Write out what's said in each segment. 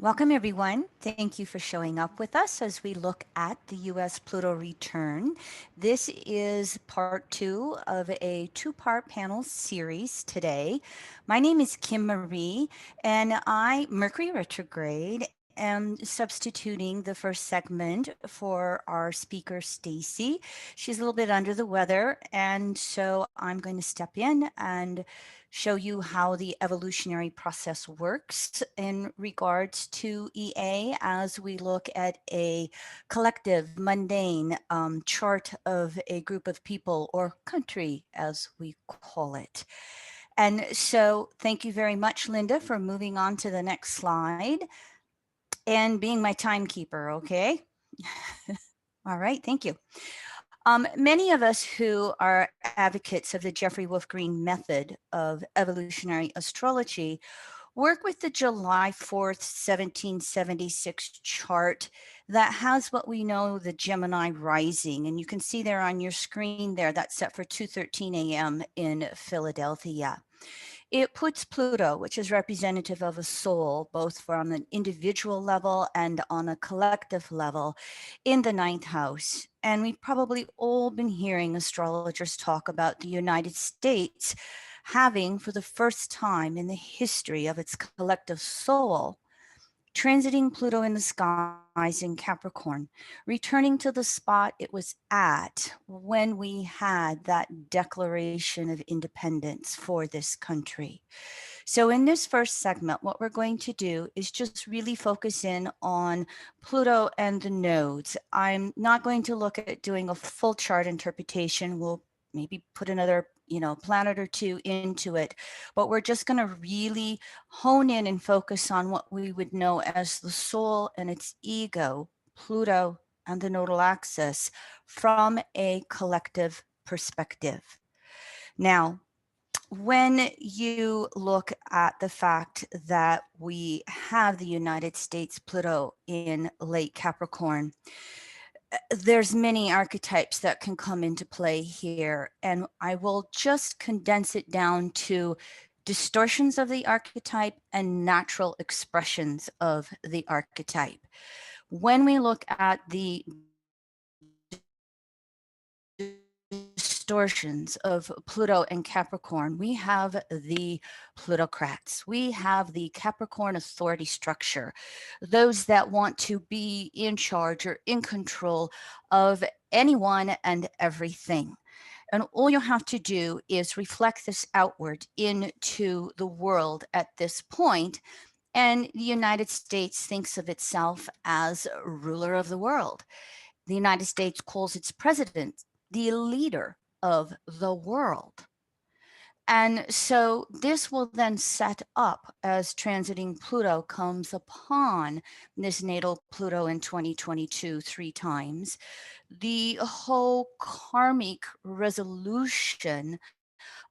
Welcome, everyone. Thank you for showing up with us as we look at the U.S. Pluto return. This is part two of a two-part panel series today. My name is Kim Marie, and Mercury retrograde, am substituting the first segment for our speaker, Stacy. She's a little bit under the weather, and so I'm going to step in and show you how the evolutionary process works in regards to EA as we look at a collective, mundane chart of a group of people or country, as we call it. And so thank you very much, Linda, for moving on to the next slide and being my timekeeper, okay? All right, thank you. Many of us who are advocates of the Jeffrey Wolf Green method of evolutionary astrology work with the July 4th, 1776 chart that has what we know the Gemini rising. And you can see there on your screen there, that's set for 2:13 a.m. in Philadelphia. It puts Pluto, which is representative of a soul, both on an individual level and on a collective level, in the ninth house. And we've probably all been hearing astrologers talk about the United States having, for the first time in the history of its collective soul, transiting Pluto in the skies in Capricorn, returning to the spot it was at when we had that declaration of independence for this country. So in this first segment, what we're going to do is just really focus in on Pluto and the nodes. I'm not going to look at doing a full chart interpretation. We'll maybe put another planet or two into it, but we're just going to really hone in and focus on what we would know as the soul and its ego, Pluto and the nodal axis, from a collective perspective. Now, when you look at the fact that we have the United States Pluto in late Capricorn, there's many archetypes that can come into play here, and I will just condense it down to distortions of the archetype and natural expressions of the archetype. When we look at the distortions of Pluto and Capricorn, we have the plutocrats. We have the Capricorn authority structure, those that want to be in charge or in control of anyone and everything. And all you have to do is reflect this outward into the world at this point. And the United States thinks of itself as ruler of the world. The United States calls its president the leader of the world. And so this will then set up as transiting Pluto comes upon this natal Pluto in 2022 3 times, the whole karmic resolution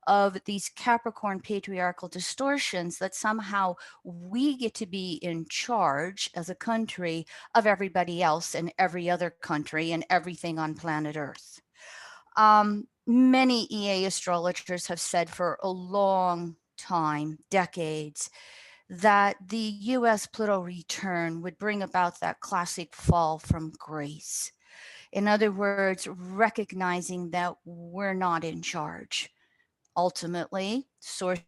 of these Capricorn patriarchal distortions that somehow we get to be in charge as a country of everybody else and every other country and everything on planet Earth. Many EA astrologers have said for a long time, decades, that the US Pluto return would bring about that classic fall from grace. In other words, recognizing that we're not in charge. Ultimately, source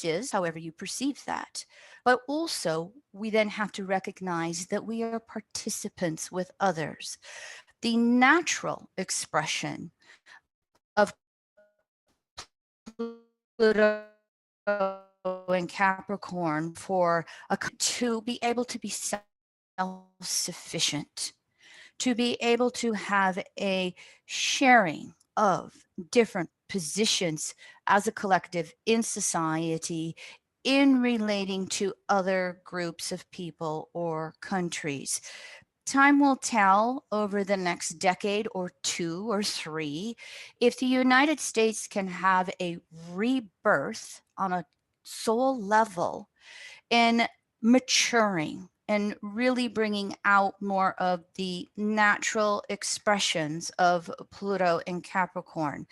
is however you perceive that. But also, we then have to recognize that we are participants with others. The natural expression of Pluto and Capricorn for to be able to be self-sufficient, to be able to have a sharing of different positions as a collective in society in relating to other groups of people or countries. Time will tell over the next decade or 2 or 3 if the United States can have a rebirth on a soul level in maturing and really bringing out more of the natural expressions of Pluto and Capricorn.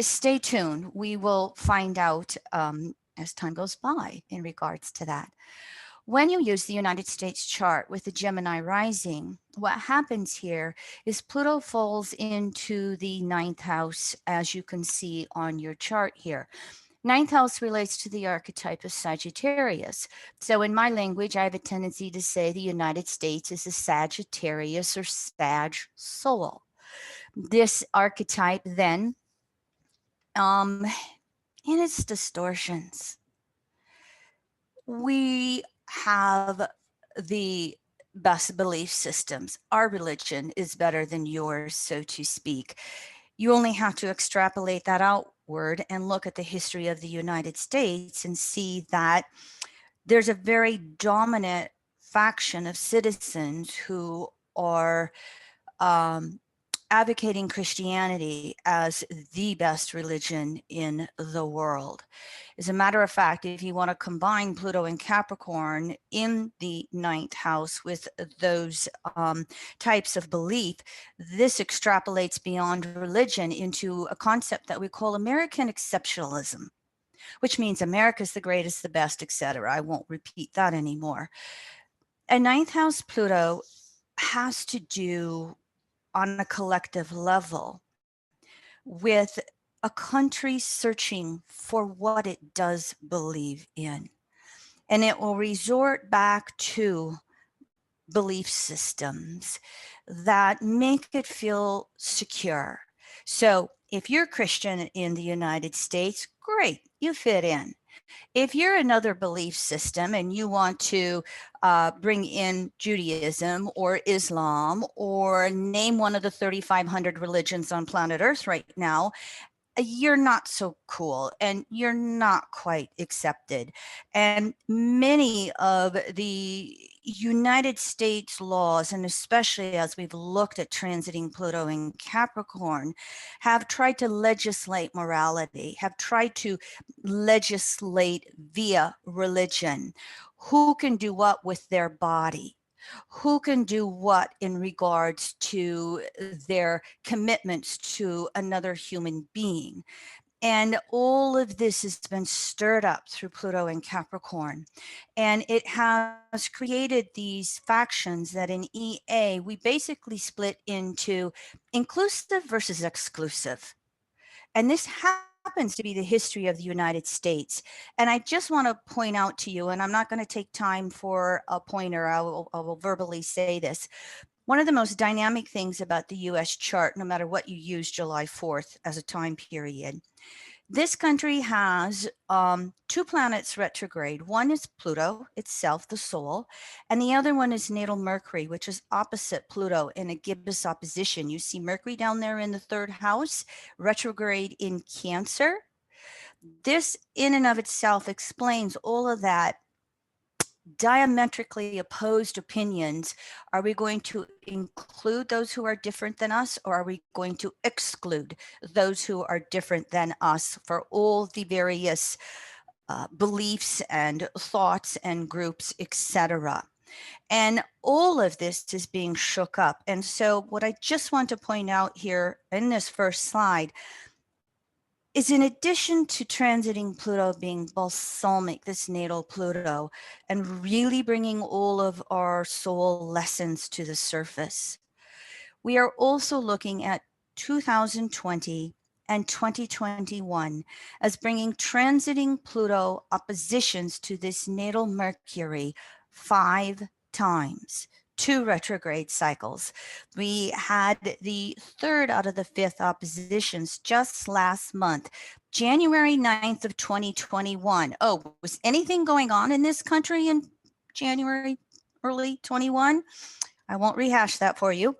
Stay tuned. We will find out as time goes by in regards to that. When you use the United States chart with the Gemini rising, what happens here is Pluto falls into the ninth house, as you can see on your chart here. Ninth house relates to the archetype of Sagittarius. So in my language, I have a tendency to say the United States is a Sagittarius or Sag soul. This archetype then, um, in its distortions, we have the best belief systems. Our religion is better than yours, so to speak. You only have to extrapolate that outward and look at the history of the United States and see that there's a very dominant faction of citizens who are um, advocating Christianity as the best religion in the world. As a matter of fact, if you want to combine Pluto and Capricorn in the ninth house with those types of belief, this extrapolates beyond religion into a concept that we call American exceptionalism, which means America's the greatest, the best, etc. I won't repeat that anymore. A ninth house Pluto has to do on a collective level with a country searching for what it does believe in. And it will resort back to belief systems that make it feel secure. So if you're Christian in the United States, great, you fit in. If you're another belief system and you want to bring in Judaism or Islam or name one of the 3,500 religions on planet Earth right now, you're not so cool and you're not quite accepted. And many of the United States laws, and especially as we've looked at transiting Pluto and Capricorn, have tried to legislate morality, have tried to legislate via religion. Who can do what with their body? Who can do what in regards to their commitments to another human being. And all of this has been stirred up through Pluto and Capricorn. And it has created these factions that in EA, we basically split into inclusive versus exclusive. And this happens to be the history of the United States. And I just want to point out to you, and I'm not going to take time for a pointer, I will verbally say this. One of the most dynamic things about the US chart, no matter what you use July 4th as a time period, this country has two planets retrograde. One is Pluto itself, the soul, and the other one is natal Mercury, which is opposite Pluto in a gibbous opposition. You see Mercury down there in the third house, retrograde in Cancer. This in and of itself explains all of that diametrically opposed opinions. Are we going to include those who are different than us, or are we going to exclude those who are different than us for all the various beliefs and thoughts and groups, etc.? And all of this is being shook up. And so what I just want to point out here in this first slide is, in addition to transiting Pluto being balsamic, this natal Pluto, and really bringing all of our soul lessons to the surface, we are also looking at 2020 and 2021 as bringing transiting Pluto oppositions to this natal Mercury 5 times. 2 retrograde cycles. We had the third out of the 5th oppositions just last month, January 9th of 2021. Oh, was anything going on in this country in January, early 21? I won't rehash that for you.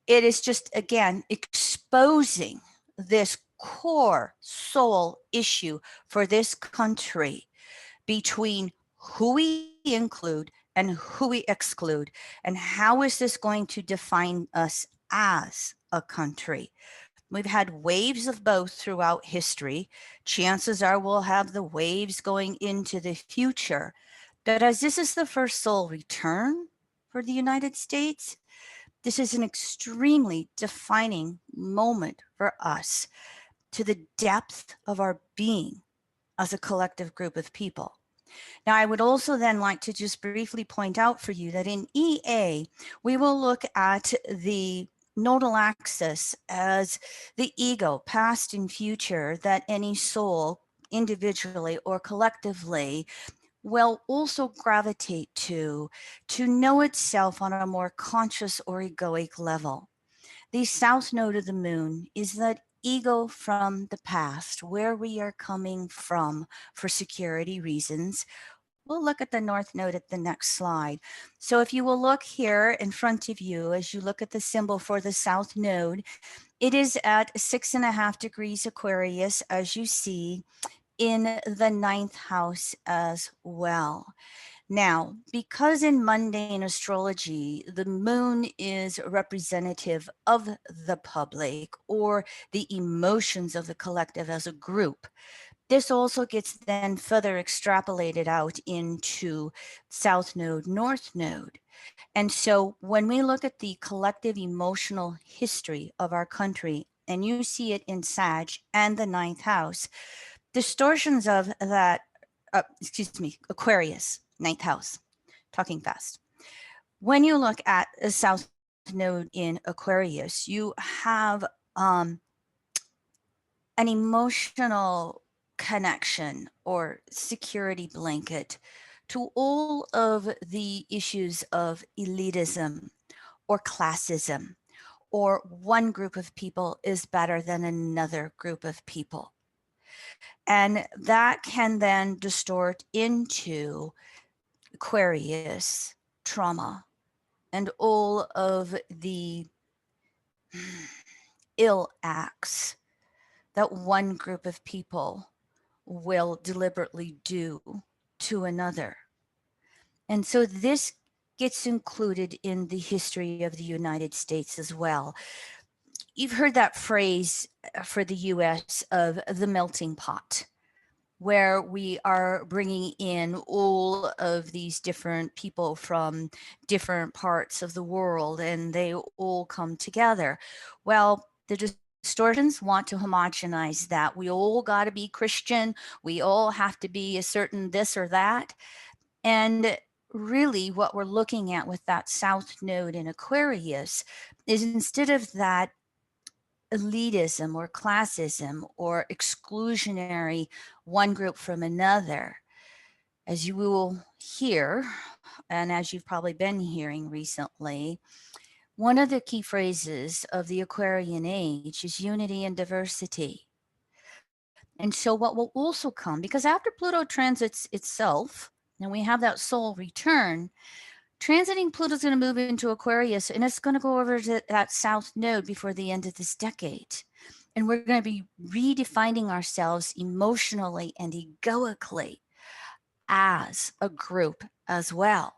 It is just, again, exposing this core soul issue for this country between who we include and who we exclude, and how is this going to define us as a country. We've had waves of both throughout history. Chances are we'll have the waves going into the future. But as this is the first soul return for the United States, this is an extremely defining moment for us to the depth of our being as a collective group of people. Now, I would also then like to just briefly point out for you that in EA, we will look at the nodal axis as the ego, past and future, that any soul, individually or collectively, will also gravitate to know itself on a more conscious or egoic level. The south node of the moon is that ego from the past, where we are coming from for security reasons. We'll look at the north node at the next slide. So if you will look here in front of you, as you look at the symbol for the south node, it is at 6.5 degrees Aquarius, as you see, in the ninth house as well. Now, because in mundane astrology, the moon is representative of the public or the emotions of the collective as a group, this also gets then further extrapolated out into south node, north node. And so when we look at the collective emotional history of our country, and you see it in Sag and the ninth house, distortions of that, Aquarius, ninth house, talking fast. When you look at the south node in Aquarius, you have an emotional connection or security blanket to all of the issues of elitism or classism, or one group of people is better than another group of people. And that can then distort into Aquarius trauma and all of the ill acts that one group of people will deliberately do to another. And so this gets included in the history of the United States as well. You've heard that phrase for the US of the melting pot, where we are bringing in all of these different people from different parts of the world, and they all come together. Well, the distortions want to homogenize that. We all got to be Christian. We all have to be a certain this or that. And really, what we're looking at with that south node in Aquarius is, instead of that elitism or classism or exclusionary one group from another, as you will hear, and as you've probably been hearing recently, one of the key phrases of the Aquarian age is unity and diversity. And so what will also come, because after Pluto transits itself, and we have that soul return, transiting Pluto is going to move into Aquarius, and it's going to go over to that south node before the end of this decade. And we're going to be redefining ourselves emotionally and egoically as a group as well.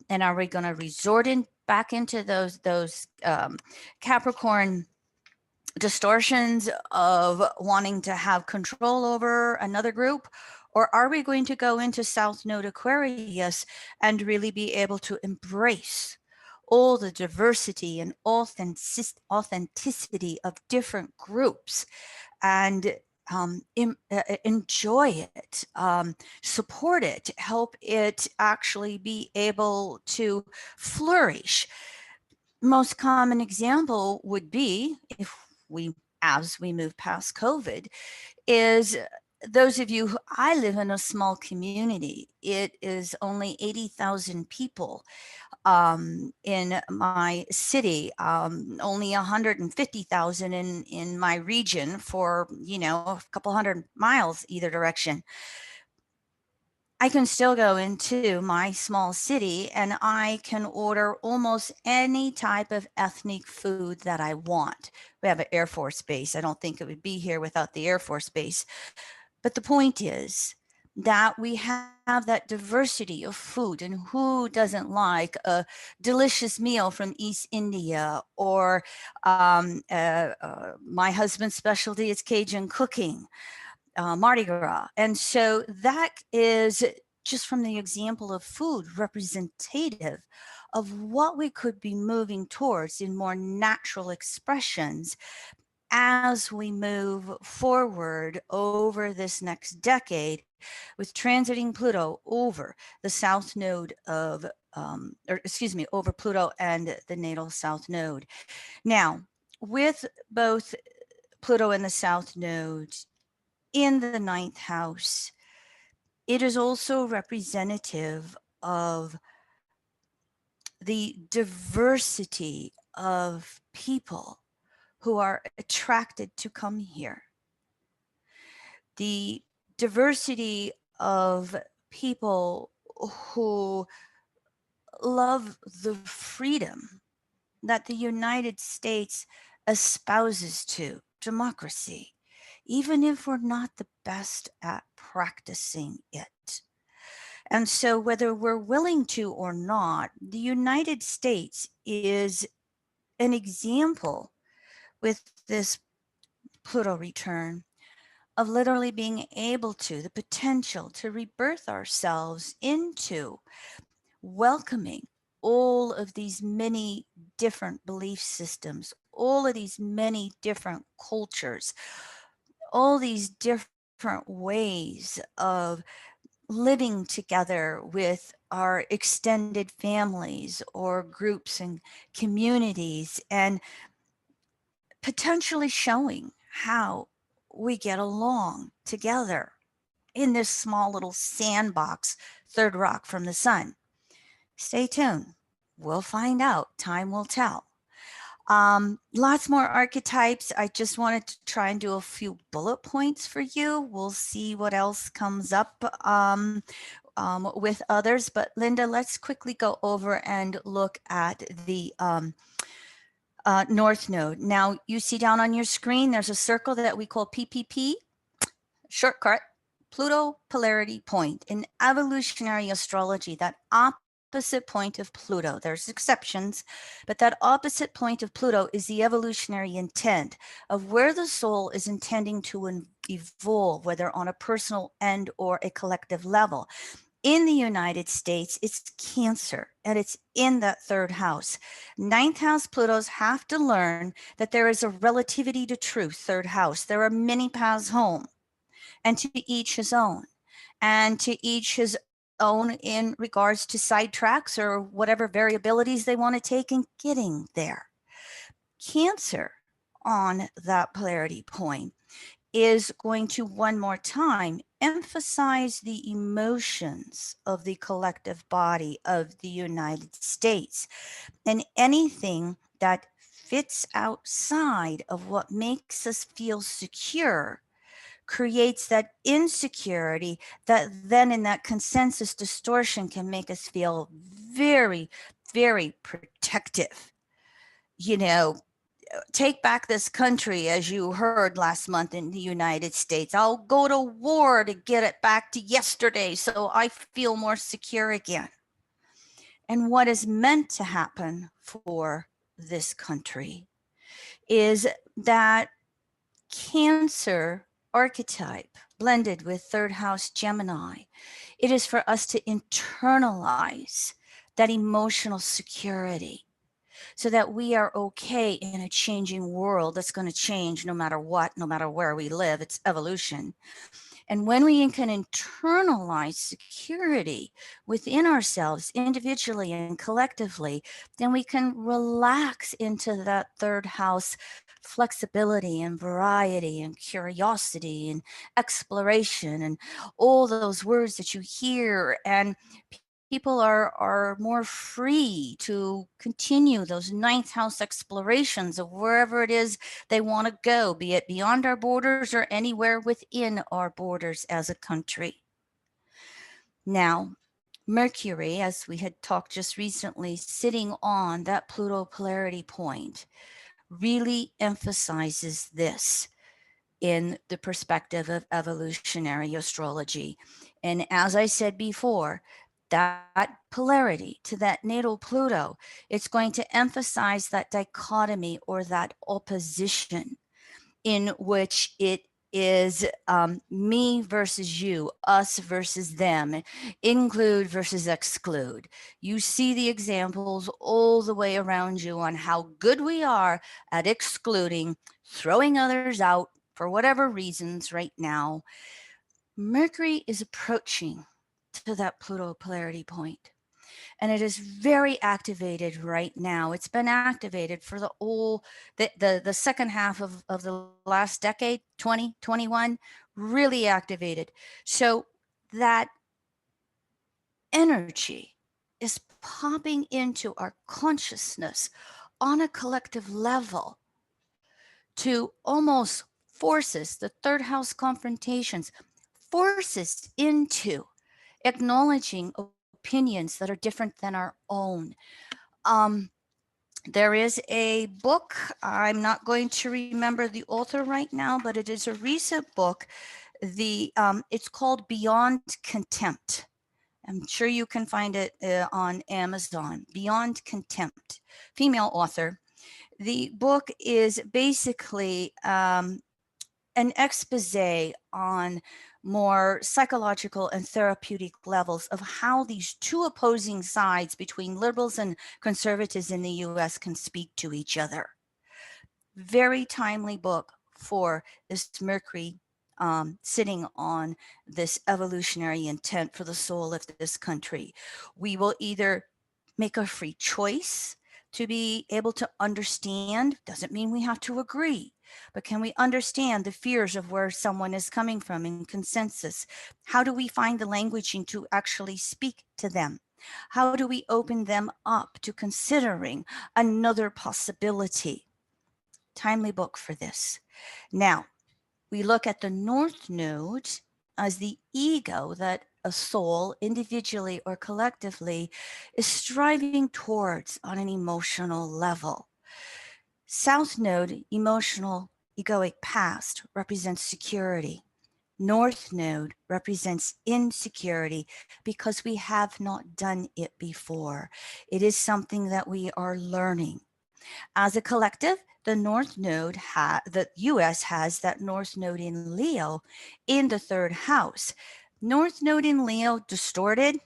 And are we going to resort back into those Capricorn distortions of wanting to have control over another group? Or are we going to go into South Node Aquarius and really be able to embrace all the diversity and authenticity of different groups and enjoy it, support it, help it actually be able to flourish? Most common example would be, if we, as we move past COVID, is those of you I live in a small community. It is only 80,000 people in my city, only 150,000 in my region, for, a couple hundred miles either direction. I can still go into my small city and I can order almost any type of ethnic food that I want. We have an Air Force base. I don't think it would be here without the Air Force base. But the point is that we have that diversity of food, and who doesn't like a delicious meal from East India? Or my husband's specialty is Cajun cooking, Mardi Gras. And so that is just, from the example of food, representative of what we could be moving towards in more natural expressions as we move forward over this next decade with transiting Pluto over the south node of, or excuse me, over Pluto and the natal south node. Now, with both Pluto and the south node in the ninth house, it is also representative of the diversity of people who are attracted to come here, the diversity of people who love the freedom that the United States espouses to democracy, even if we're not the best at practicing it. And so, whether we're willing to or not, the United States is an example with this Pluto return of literally being able to, the potential to rebirth ourselves into welcoming all of these many different belief systems, all of these many different cultures, all these different ways of living together with our extended families or groups and communities, and potentially showing how we get along together in this small little sandbox, third rock from the sun. Stay tuned. We'll find out. Time will tell. Lots more archetypes. I just wanted to try and do a few bullet points for you. We'll see what else comes up with others. But Linda, let's quickly go over and look at the North Node. Now, you see down on your screen, there's a circle that we call PPP, shortcut, Pluto polarity point. In evolutionary astrology, that opposite point of Pluto, there's exceptions, but that opposite point of Pluto is the evolutionary intent of where the soul is intending to evolve, whether on a personal and or a collective level. In the United States, it's Cancer, and it's in that third house. Ninth house Plutos have to learn that there is a relativity to truth, third house. There are many paths home, and to each his own, and to each his own in regards to sidetracks or whatever variabilities they want to take in getting there. Cancer on that polarity point is going to one more time emphasize the emotions of the collective body of the United States, and anything that fits outside of what makes us feel secure creates that insecurity that then in that consensus distortion can make us feel very, very protective. You know, take back this country, as you heard last month in the United States. I'll go to war to get it back to yesterday so I feel more secure again. And what is meant to happen for this country is that Cancer archetype blended with third house Gemini, it is for us to internalize that emotional security so that we are okay in a changing world that's going to change no matter what, no matter where we live. It's evolution. And when we can internalize security within ourselves, individually and collectively, then we can relax into that third house flexibility and variety and curiosity and exploration and all those words that you hear. And people are more free to continue those ninth house explorations of wherever it is they want to go, be it beyond our borders or anywhere within our borders as a country. Now, Mercury, as we had talked just recently, sitting on that Pluto polarity point, really emphasizes this in the perspective of evolutionary astrology. And as I said before, that polarity to that natal Pluto, it's going to emphasize that dichotomy or that opposition in which it is me versus you, us versus them, include versus exclude. You see the examples all the way around you on how good we are at excluding throwing others out for whatever reasons right now, Mercury is approaching to that Pluto polarity point. And it is very activated right now. It's been activated for the second half of the last decade, 2021, really activated. So that energy is popping into our consciousness on a collective level to almost forces the third house confrontations, forces into acknowledging opinions that are different than our own. There is a book, I'm not going to remember the author right now, but it is a recent book. It's called Beyond Contempt. I'm sure you can find it on Amazon. Beyond Contempt, female author. The book is basically an expose on more psychological and therapeutic levels of how these two opposing sides between liberals and conservatives in the US can speak to each other. Very timely book for this Mercury sitting on this evolutionary intent for the soul of this country. We will either make a free choice to be able to understand, doesn't mean we have to agree, but can we understand the fears of where someone is coming from in consensus? How do we find the languaging to actually speak to them? How do we open them up to considering another possibility? Timely book for this. Now, we look at the North Node as the ego that a soul, individually or collectively, is striving towards on an emotional level. South Node, emotional egoic past, represents security. North Node represents insecurity because we have not done it before. It is something that we are learning. As a collective, the North Node, the US has that North Node in Leo in the third house. North Node in Leo distorted.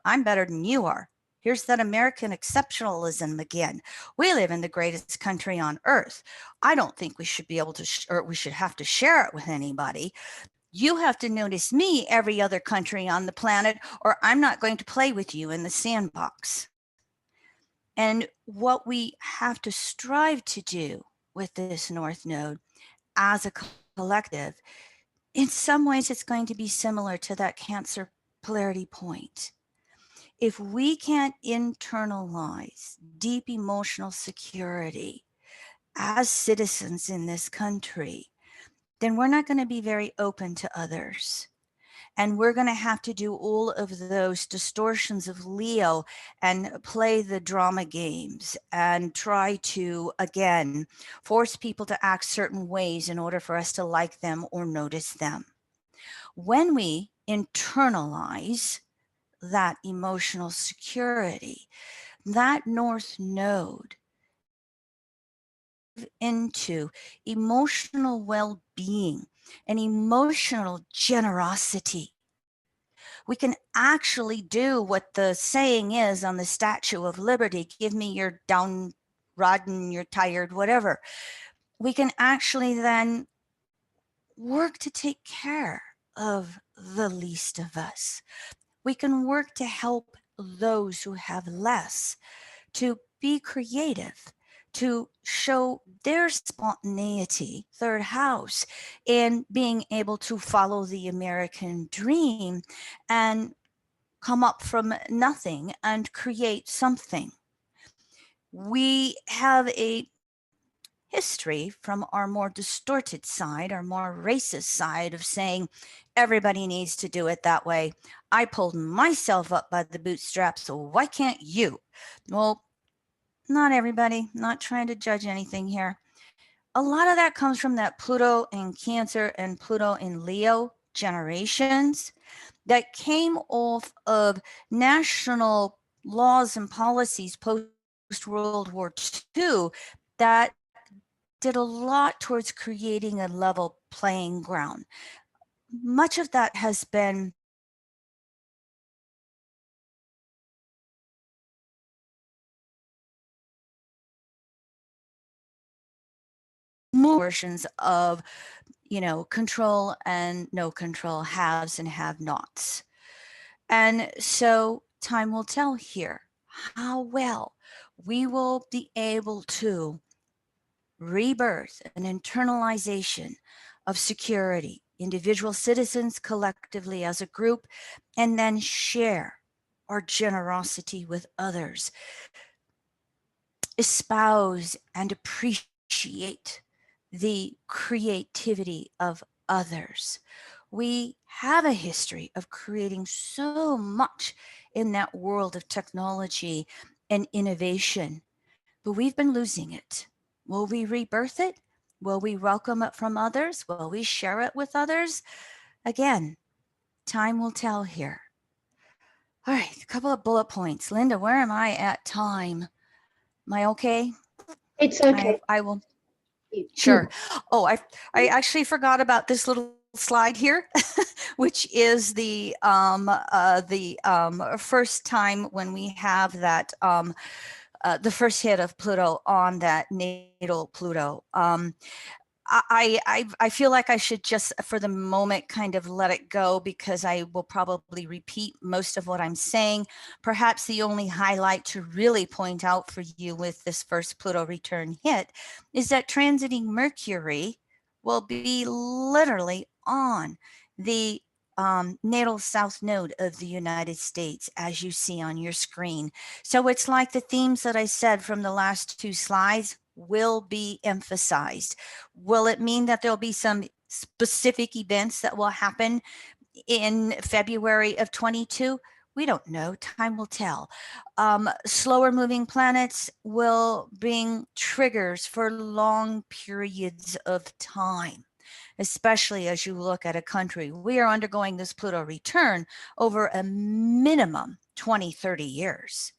I'm better than you are. Here's that American exceptionalism again. We live in the greatest country on earth. I don't think we should be able to, or we should have to share it with anybody. You have to notice me, every other country on the planet, or I'm not going to play with you in the sandbox. And what we have to strive to do with this North Node as a collective, in some ways, it's going to be similar to that Cancer polarity point. If we can't internalize deep emotional security as citizens in this country, then we're not going to be very open to others. And we're going to have to do all of those distortions of Leo and play the drama games and try to, again, force people to act certain ways in order for us to like them or notice them. When we internalize that emotional security, that North Node into emotional well-being and emotional generosity. We can actually do what the saying is on the Statue of Liberty, give me your downtrodden, you're tired, whatever. We can actually then work to take care of the least of us. We can work to help those who have less, to be creative, to show their spontaneity, third house, in being able to follow the American dream and come up from nothing and create something. We have a history from our more distorted side, our more racist side of saying everybody needs to do it that way. I pulled myself up by the bootstraps, so why can't you? Well, not everybody, not trying to judge anything here. A lot of that comes from that Pluto in Cancer and Pluto in Leo generations that came off of national laws and policies post World War II that did a lot towards creating a level playing ground. Much of that has been more versions of, control and no control, haves and have-nots. And so time will tell here how well we will be able to rebirth an internalization of security, individual citizens collectively as a group, and then share our generosity with others, espouse and appreciate the creativity of others. We have a history of creating so much in that world of technology and innovation, but we've been losing it. Will we rebirth it? Will we welcome it from others? Will we share it with others? Again, time will tell here. All right, a couple of bullet points. Linda, where am I at time? Am I okay? It's okay. I will. Sure. Oh, I actually forgot about this little slide here, which is the first time when we have that the first hit of Pluto on that natal Pluto. I feel like I should just for the moment kind of let it go, because I will probably repeat most of what I'm saying. Perhaps the only highlight to really point out for you with this first Pluto return hit is that transiting Mercury will be literally on the natal south node of the United States, as you see on your screen. So it's like the themes that I said from the last two slides will be emphasized. Will it mean that there'll be some specific events that will happen in February of 22? We don't know. Time will tell. Slower moving planets will bring triggers for long periods of time, especially as you look at a country. We are undergoing this Pluto return over a minimum 20, 30 years.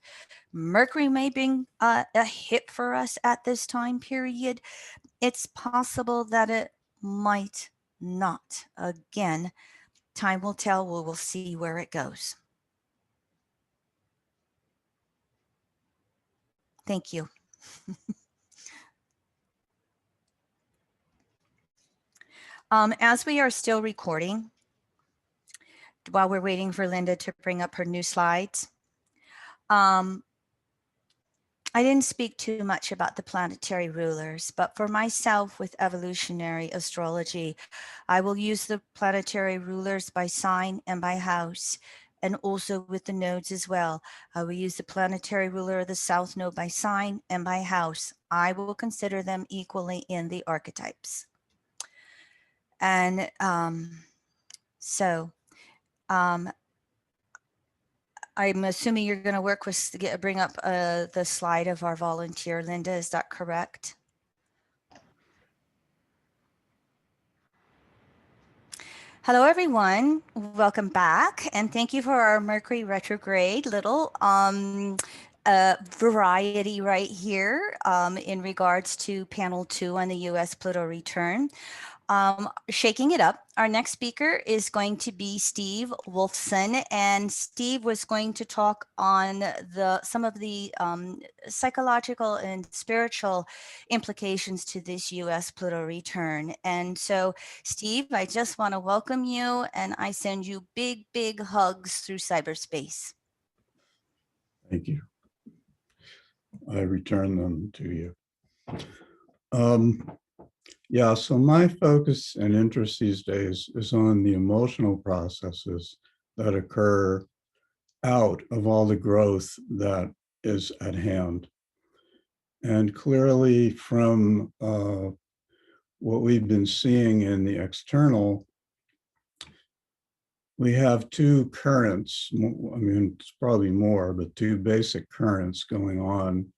Mercury may bring a hit for us at this time period. It's possible that it might not. Again, time will tell. We will see where it goes. Thank you. As we are still recording, while we're waiting for Linda to bring up her new slides, I didn't speak too much about the planetary rulers, but for myself with evolutionary astrology, I will use the planetary rulers by sign and by house, and also with the nodes as well. I will use the planetary ruler of the south node by sign and by house. I will consider them equally in the archetypes. And I'm assuming you're going to work with, bring up the slide of our volunteer, Linda, is that correct? Hello, everyone. Welcome back. And thank you for our Mercury retrograde little variety right here in regards to panel 2 on the US Pluto return. Shaking it up, our next speaker is going to be Steve Wolfson, and Steve was going to talk on some of the psychological and spiritual implications to this US Pluto return. And so, Steve, I just want to welcome you, and I send you big, big hugs through cyberspace. Thank you. I return them to you. Yeah, so my focus and interest these days is on the emotional processes that occur out of all the growth that is at hand. And clearly from what we've been seeing in the external, we have two currents, I mean, it's probably more, but two basic currents going on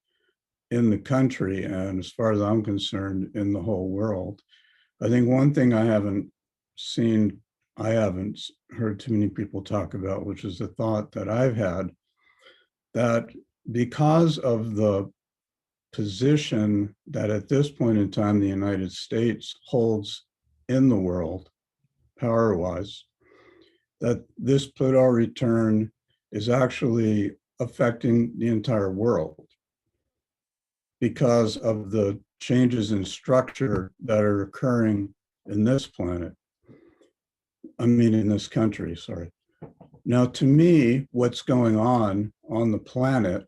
in the country, and as far as I'm concerned, in the whole world. I think one thing I haven't heard too many people talk about, which is the thought that I've had, that because of the position that at this point in time the United States holds in the world, power-wise, that this Pluto return is actually affecting the entire world, because of the changes in structure that are occurring in this planet. I mean, in this country, sorry. Now, to me, what's going on the planet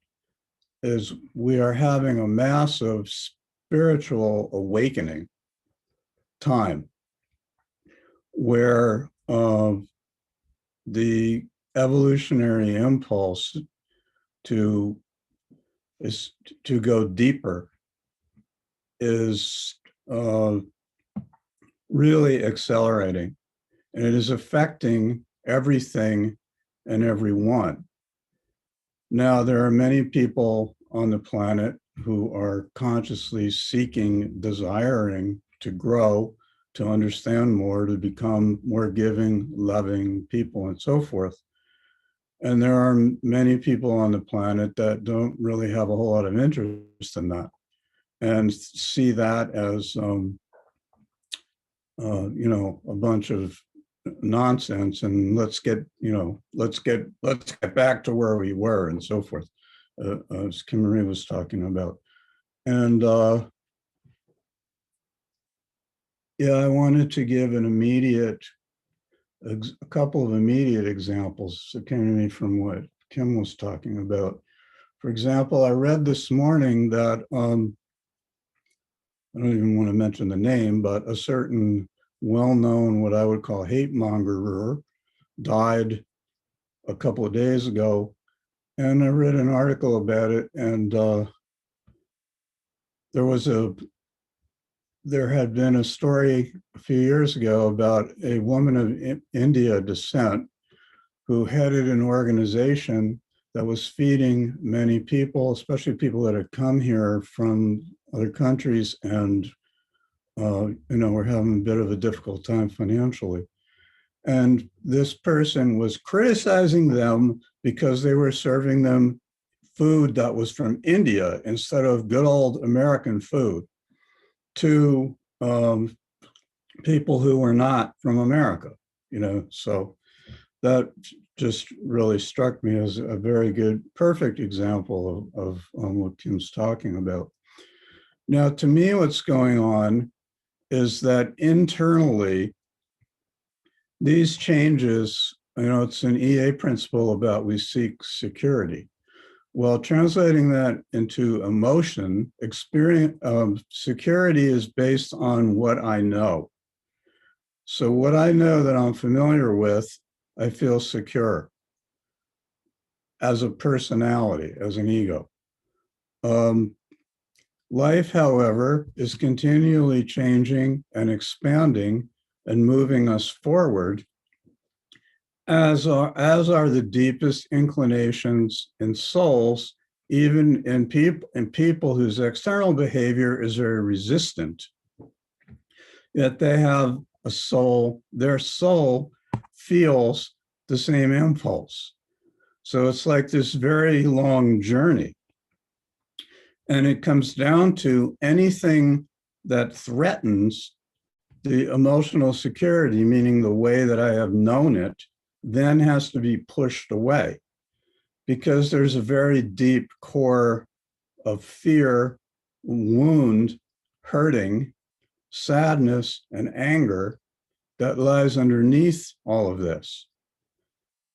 is we are having a massive spiritual awakening time where the evolutionary impulse to go deeper is really accelerating, and it is affecting everything and everyone. Now, there are many people on the planet who are consciously seeking, desiring to grow, to understand more, to become more giving, loving people, and so forth. And there are many people on the planet that don't really have a whole lot of interest in that and see that as, a bunch of nonsense, and let's get back to where we were and so forth, as Kim Marie was talking about. And I wanted to give a couple of immediate examples that came to me from what Kim was talking about. For example, I read this morning that I don't even want to mention the name, but a certain well-known, what I would call hate mongerer, died a couple of days ago. And I read an article about it, and there had been a story a few years ago about a woman of India descent who headed an organization that was feeding many people, especially people that had come here from other countries and were having a bit of a difficult time financially. And this person was criticizing them because they were serving them food that was from India instead of good old American food to people who were not from America, so that just really struck me as a very good, perfect example of what Kim's talking about. Now, to me, what's going on is that internally, these changes, it's an EA principle about we seek security. Well, translating that into emotion, security is based on what I know. So what I know that I'm familiar with, I feel secure as a personality, as an ego. Life, however, is continually changing and expanding and moving us forward, as are the deepest inclinations in souls, even in people whose external behavior is very resistant. Yet they have a soul, their soul feels the same impulse. So it's like this very long journey. And it comes down to anything that threatens the emotional security, meaning the way that I have known it, then has to be pushed away, because there's a very deep core of fear, wound, hurting, sadness, and anger that lies underneath all of this.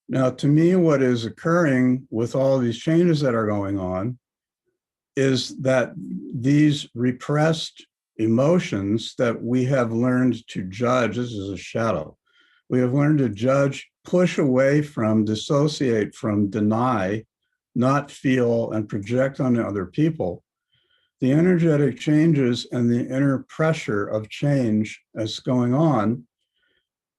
Now, to me, what is occurring with all these changes that are going on is that these repressed emotions that we have learned to judge, this is a shadow, we have learned to judge, push away from, dissociate from, deny, not feel, and project on other people. The energetic changes and the inner pressure of change that's going on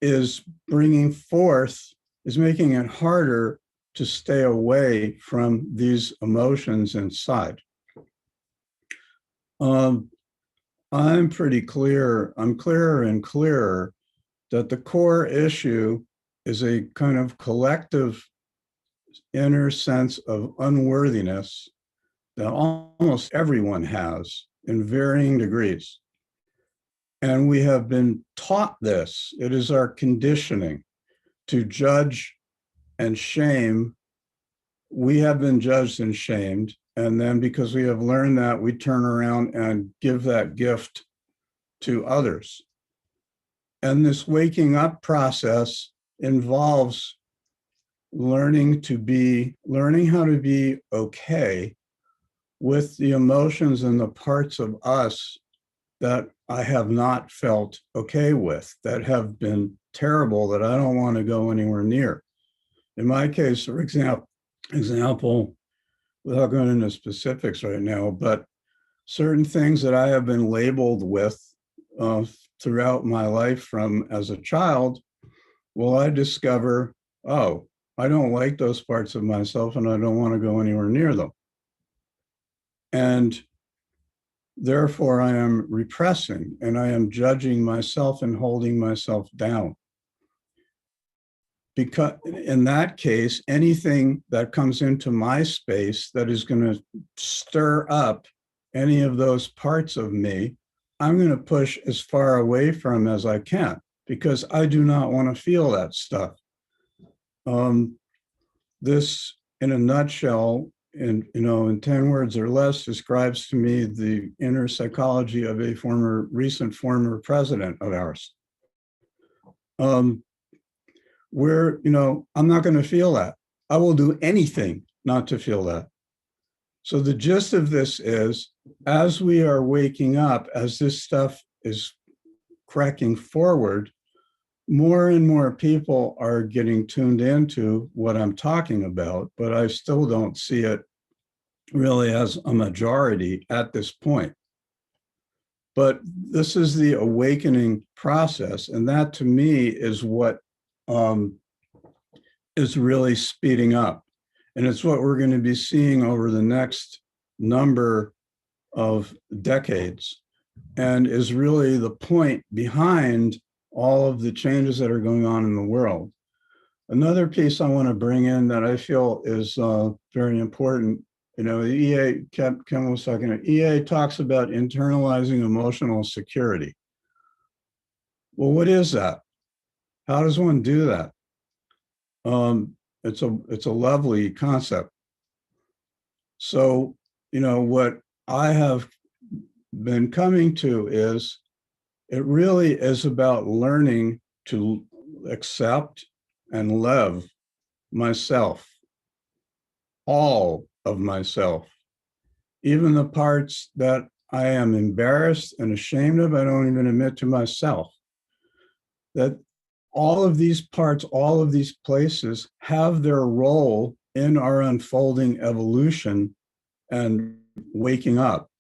is bringing forth, is making it harder to stay away from these emotions inside. I'm pretty clear, I'm clearer and clearer that the core issue is a kind of collective inner sense of unworthiness that almost everyone has in varying degrees. And we have been taught this. It is our conditioning to judge and shame. We have been judged and shamed And then because we have learned that, we turn around and give that gift to others. And this waking up process involves learning how to be okay with the emotions and the parts of us that I have not felt okay with, that have been terrible, that I don't want to go anywhere near. In my case, for example, without going into specifics right now, but certain things that I have been labeled with throughout my life from as a child, well, I discover, oh, I don't like those parts of myself and I don't want to go anywhere near them. And therefore, I am repressing and I am judging myself and holding myself down. Because in that case, anything that comes into my space that is going to stir up any of those parts of me, I'm going to push as far away from as I can, because I do not want to feel that stuff. This, in a nutshell, in 10 words or less, describes to me the inner psychology of a recent former president of ours. Where, I'm not going to feel that. I will do anything not to feel that. So the gist of this is, as we are waking up, as this stuff is cracking forward, more and more people are getting tuned into what I'm talking about, but I still don't see it really as a majority at this point. But this is the awakening process, and that to me is what is really speeding up. And it's what we're going to be seeing over the next number of decades, and is really the point behind all of the changes that are going on in the world. Another piece I want to bring in that I feel is very important, the EA, Ken was talking about, EA talks about internalizing emotional security. Well, what is that? How does one do that? It's a lovely concept. So, what I have been coming to is, it really is about learning to accept and love myself, all of myself, even the parts that I am embarrassed and ashamed of, I don't even admit to myself. That all of these parts, all of these places have their role in our unfolding evolution and waking up.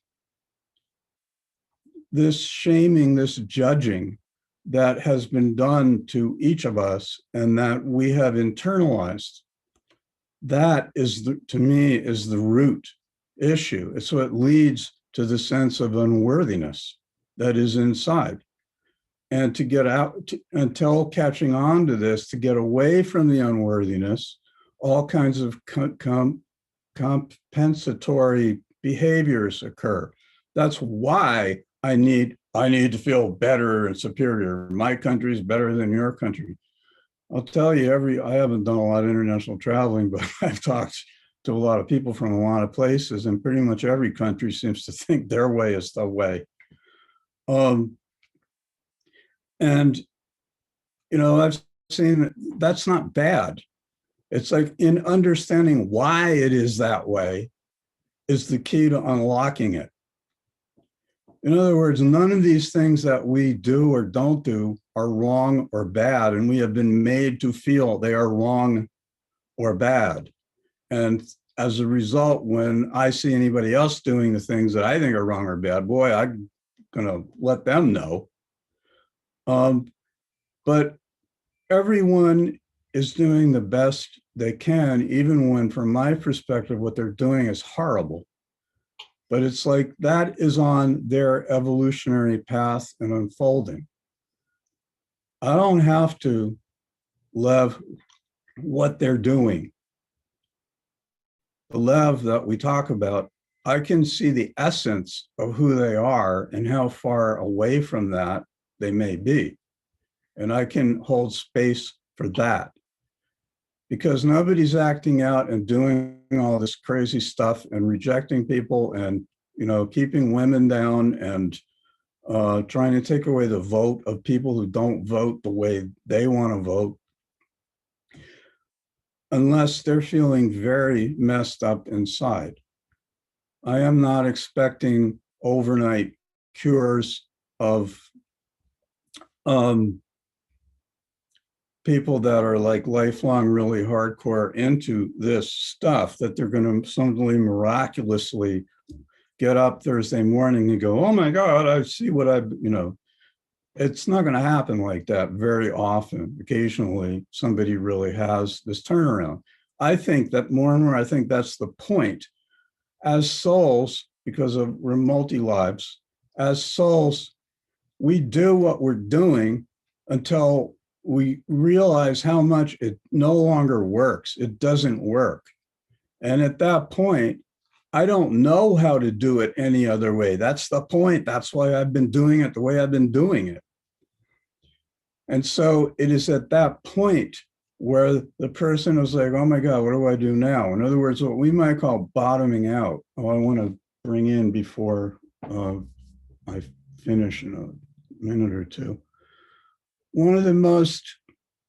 This shaming, this judging that has been done to each of us and that we have internalized, that is, to me, is the root issue. It's what leads to the sense of unworthiness that is inside. And to get out, until catching on to this, to get away from the unworthiness, all kinds of compensatory behaviors occur. That's why I need to feel better and superior. My country is better than your country. I'll tell you, I haven't done a lot of international traveling, but I've talked to a lot of people from a lot of places, and pretty much every country seems to think their way is the way. And, I've seen that that's not bad. It's like, in understanding why it is that way is the key to unlocking it. In other words, none of these things that we do or don't do are wrong or bad, and we have been made to feel they are wrong or bad. And as a result, when I see anybody else doing the things that I think are wrong or bad, boy, I'm going to let them know. But everyone is doing the best they can, even when, from my perspective, what they're doing is horrible. But it's like that is on their evolutionary path and unfolding. I don't have to love what they're doing. The love that we talk about, I can see the essence of who they are and how far away from that they may be. And I can hold space for that. because nobody's acting out and doing all this crazy stuff and rejecting people and, keeping women down and trying to take away the vote of people who don't vote the way they want to vote, unless they're feeling very messed up inside. I am not expecting overnight cures of people that are like lifelong, really hardcore into this stuff, that they're going to suddenly miraculously get up Thursday morning and go, oh my God, I see what it's not going to happen like that very often. Occasionally, somebody really has this turnaround. I think that more and more, I think that's the point. As souls, because we're multi-lives, as souls, we do what we're doing until we realize how much it no longer works. It doesn't work. And at that point, I don't know how to do it any other way. That's the point. That's why I've been doing it the way I've been doing it. And so it is at that point where the person is like, oh my God, what do I do now? In other words, what we might call bottoming out. Oh, I want to bring in before I finish in a minute or two. One of the most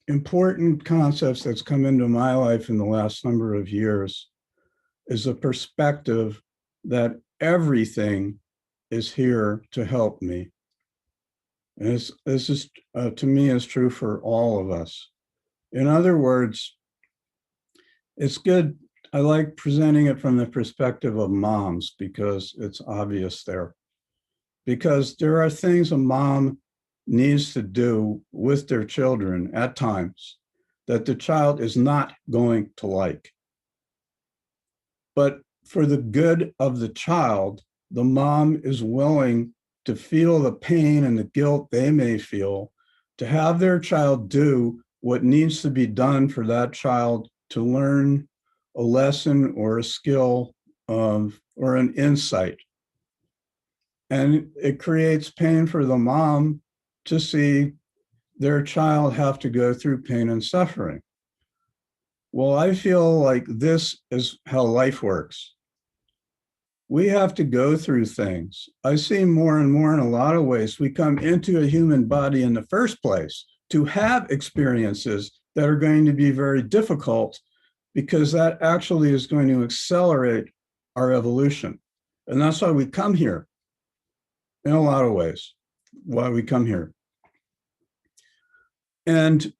important concepts that's come into my life in the last number of years is a perspective that everything is here to help me. And this is, to me, is true for all of us. In other words, it's good. I like presenting it from the perspective of moms because it's obvious there. Because there are things a mom needs to do with their children at times that the child is not going to like. But for the good of the child, the mom is willing to feel the pain and the guilt they may feel, to have their child do what needs to be done for that child to learn a lesson or a skill or an insight. And it creates pain for the mom to see their child have to go through pain and suffering. Well, I feel like this is how life works. We have to go through things. I see more and more in a lot of ways, we come into a human body in the first place to have experiences that are going to be very difficult, because that actually is going to accelerate our evolution. And that's why we come here, in a lot of ways, why we come here. And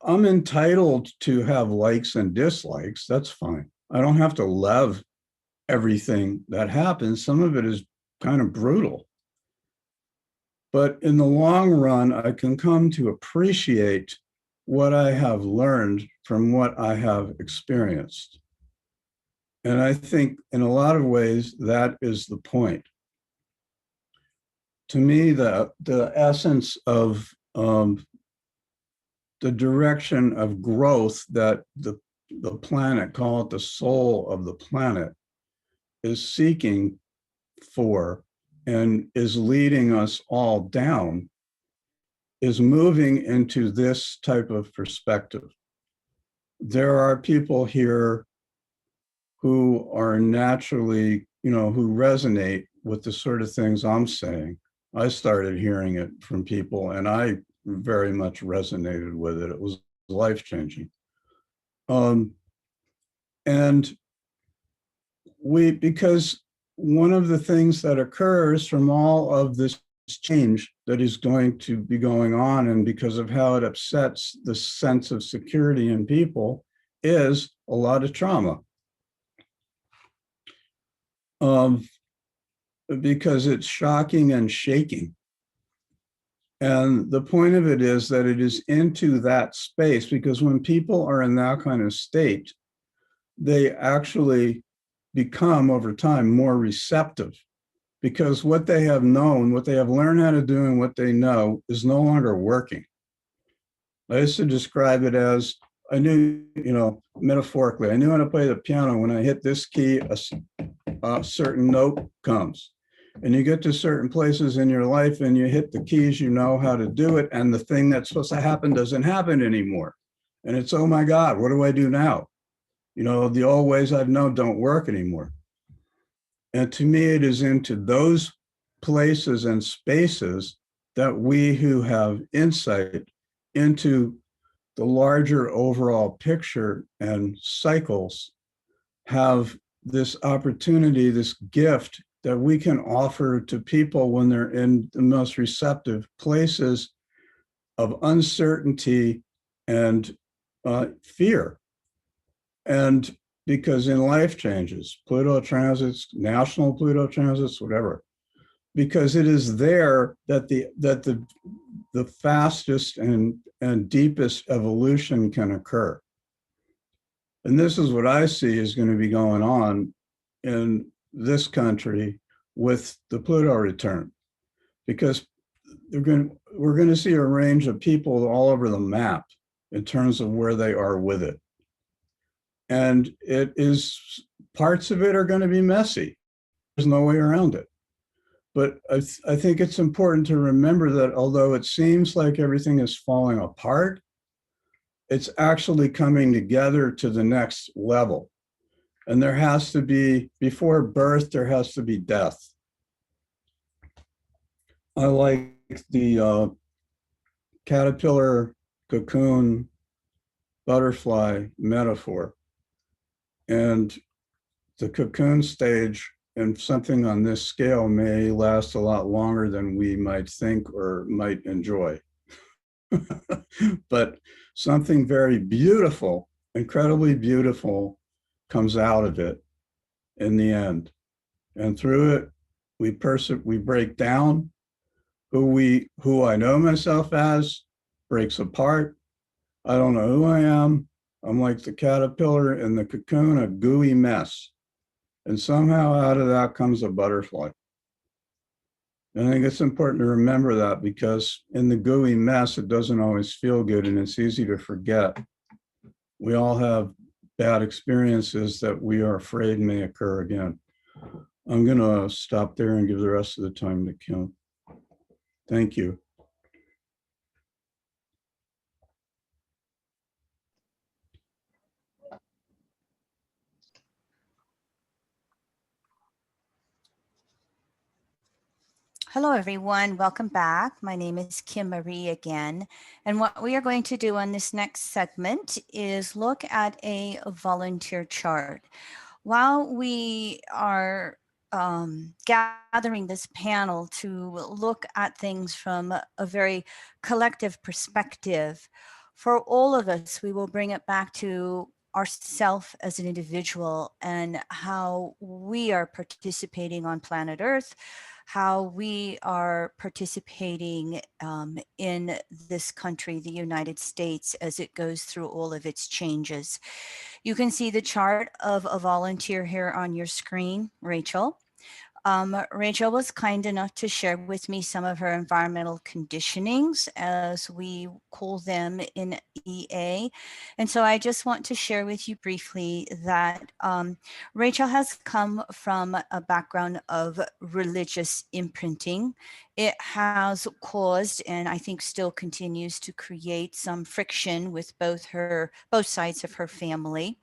I'm entitled to have likes and dislikes. That's fine. I don't have to love everything that happens. Some of it is kind of brutal. But in the long run, I can come to appreciate what I have learned from what I have experienced. And I think in a lot of ways, that is the point. To me, the essence of the direction of growth that the planet, call it the soul of the planet, is seeking for and is leading us all down, is moving into this type of perspective. There are people here who are naturally, who resonate with the sort of things I'm saying. I started hearing it from people and I very much resonated with it. It was life-changing. And because one of the things that occurs from all of this change that is going to be going on, and because of how it upsets the sense of security in people, is a lot of trauma. Because it's shocking and shaking. And the point of it is that it is into that space, because when people are in that kind of state, they actually become over time more receptive, because what they have known, what they have learned how to do and what they know is no longer working. I used to describe it as, I knew, metaphorically, I knew how to play the piano. When I hit this key, a certain note comes. And you get to certain places in your life and you hit the keys, you know how to do it. And the thing that's supposed to happen doesn't happen anymore. And it's, oh my God, what do I do now? You know, the old ways I've known don't work anymore. And to me, it is into those places and spaces that we who have insight into the larger overall picture and cycles have this opportunity, this gift that we can offer to people when they're in the most receptive places of uncertainty and fear. And because in life changes, Pluto transits, national Pluto transits, whatever, because it is there that the fastest and deepest evolution can occur. And this is what I see is going to be going on in this country with the Pluto return, because we're going to see a range of people all over the map in terms of where they are with it. And it is, parts of it are going to be messy. There's no way around it. But I think it's important to remember that although it seems like everything is falling apart, it's actually coming together to the next level. And there has to be, before birth, there has to be death. I like the caterpillar, cocoon, butterfly metaphor. And the cocoon stage and something on this scale may last a lot longer than we might think or might enjoy. But something very beautiful, incredibly beautiful, comes out of it in the end. And through it, we break down. Who I know myself as breaks apart. I don't know who I am. I'm like the caterpillar in the cocoon, a gooey mess. And somehow out of that comes a butterfly. And I think it's important to remember that, because in the gooey mess, it doesn't always feel good and it's easy to forget. We all have bad experiences that we are afraid may occur again. I'm going to stop there and give the rest of the time to Kim. Thank you. Hello, everyone. Welcome back. My name is Kim Marie again. And what we are going to do on this next segment is look at a volunteer chart. While we are gathering this panel to look at things from a very collective perspective, for all of us, we will bring it back to ourself as an individual and how we are participating on planet Earth, how we are participating in this country, the United States, as it goes through all of its changes. You can see the chart of a volunteer here on your screen, Rachel. Rachel was kind enough to share with me some of her environmental conditionings, as we call them in EA. And so I just want to share with you briefly that Rachel has come from a background of religious imprinting. It has caused, and I think still continues to create, some friction with both sides of her family.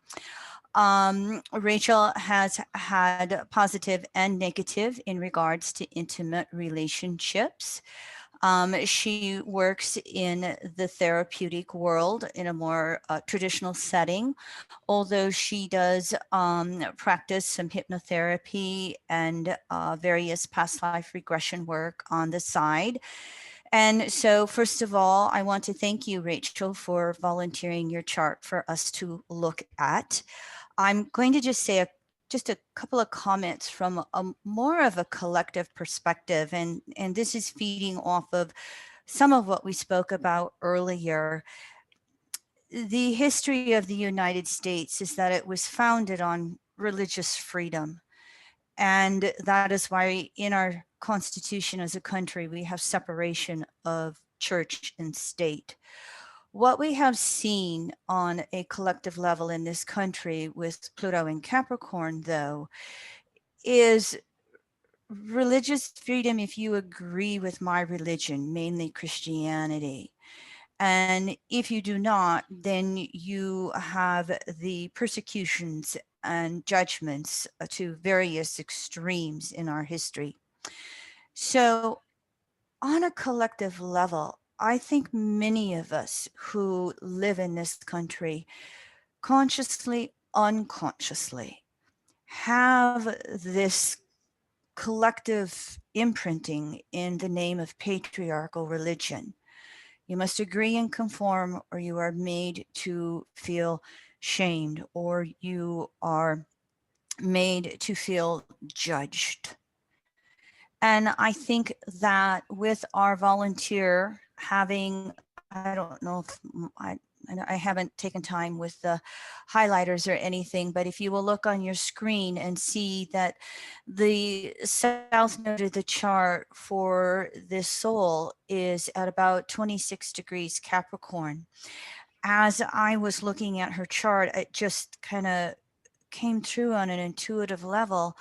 Rachel has had positive and negative in regards to intimate relationships. She works in the therapeutic world in a more traditional setting, although she does practice some hypnotherapy and various past life regression work on the side. And so, first of all, I want to thank you, Rachel, for volunteering your chart for us to look at. I'm going to just say just a couple of comments from a more of a collective perspective, and this is feeding off of some of what we spoke about earlier. The history of the United States is that it was founded on religious freedom. And that is why in our Constitution as a country, we have separation of church and state. What we have seen on a collective level in this country with Pluto and Capricorn, though, is religious freedom if you agree with my religion, mainly Christianity. And if you do not, then you have the persecutions and judgments to various extremes in our history. So, on a collective level, I think many of us who live in this country, consciously, unconsciously, have this collective imprinting in the name of patriarchal religion. You must agree and conform, or you are made to feel shamed, or you are made to feel judged. And I think that with our volunteer having, I don't know if I haven't taken time with the highlighters or anything, but if you will look on your screen and see that the south node of the chart for this soul is at about 26 degrees Capricorn. As I was looking at her chart, it just kind of came through on an intuitive level.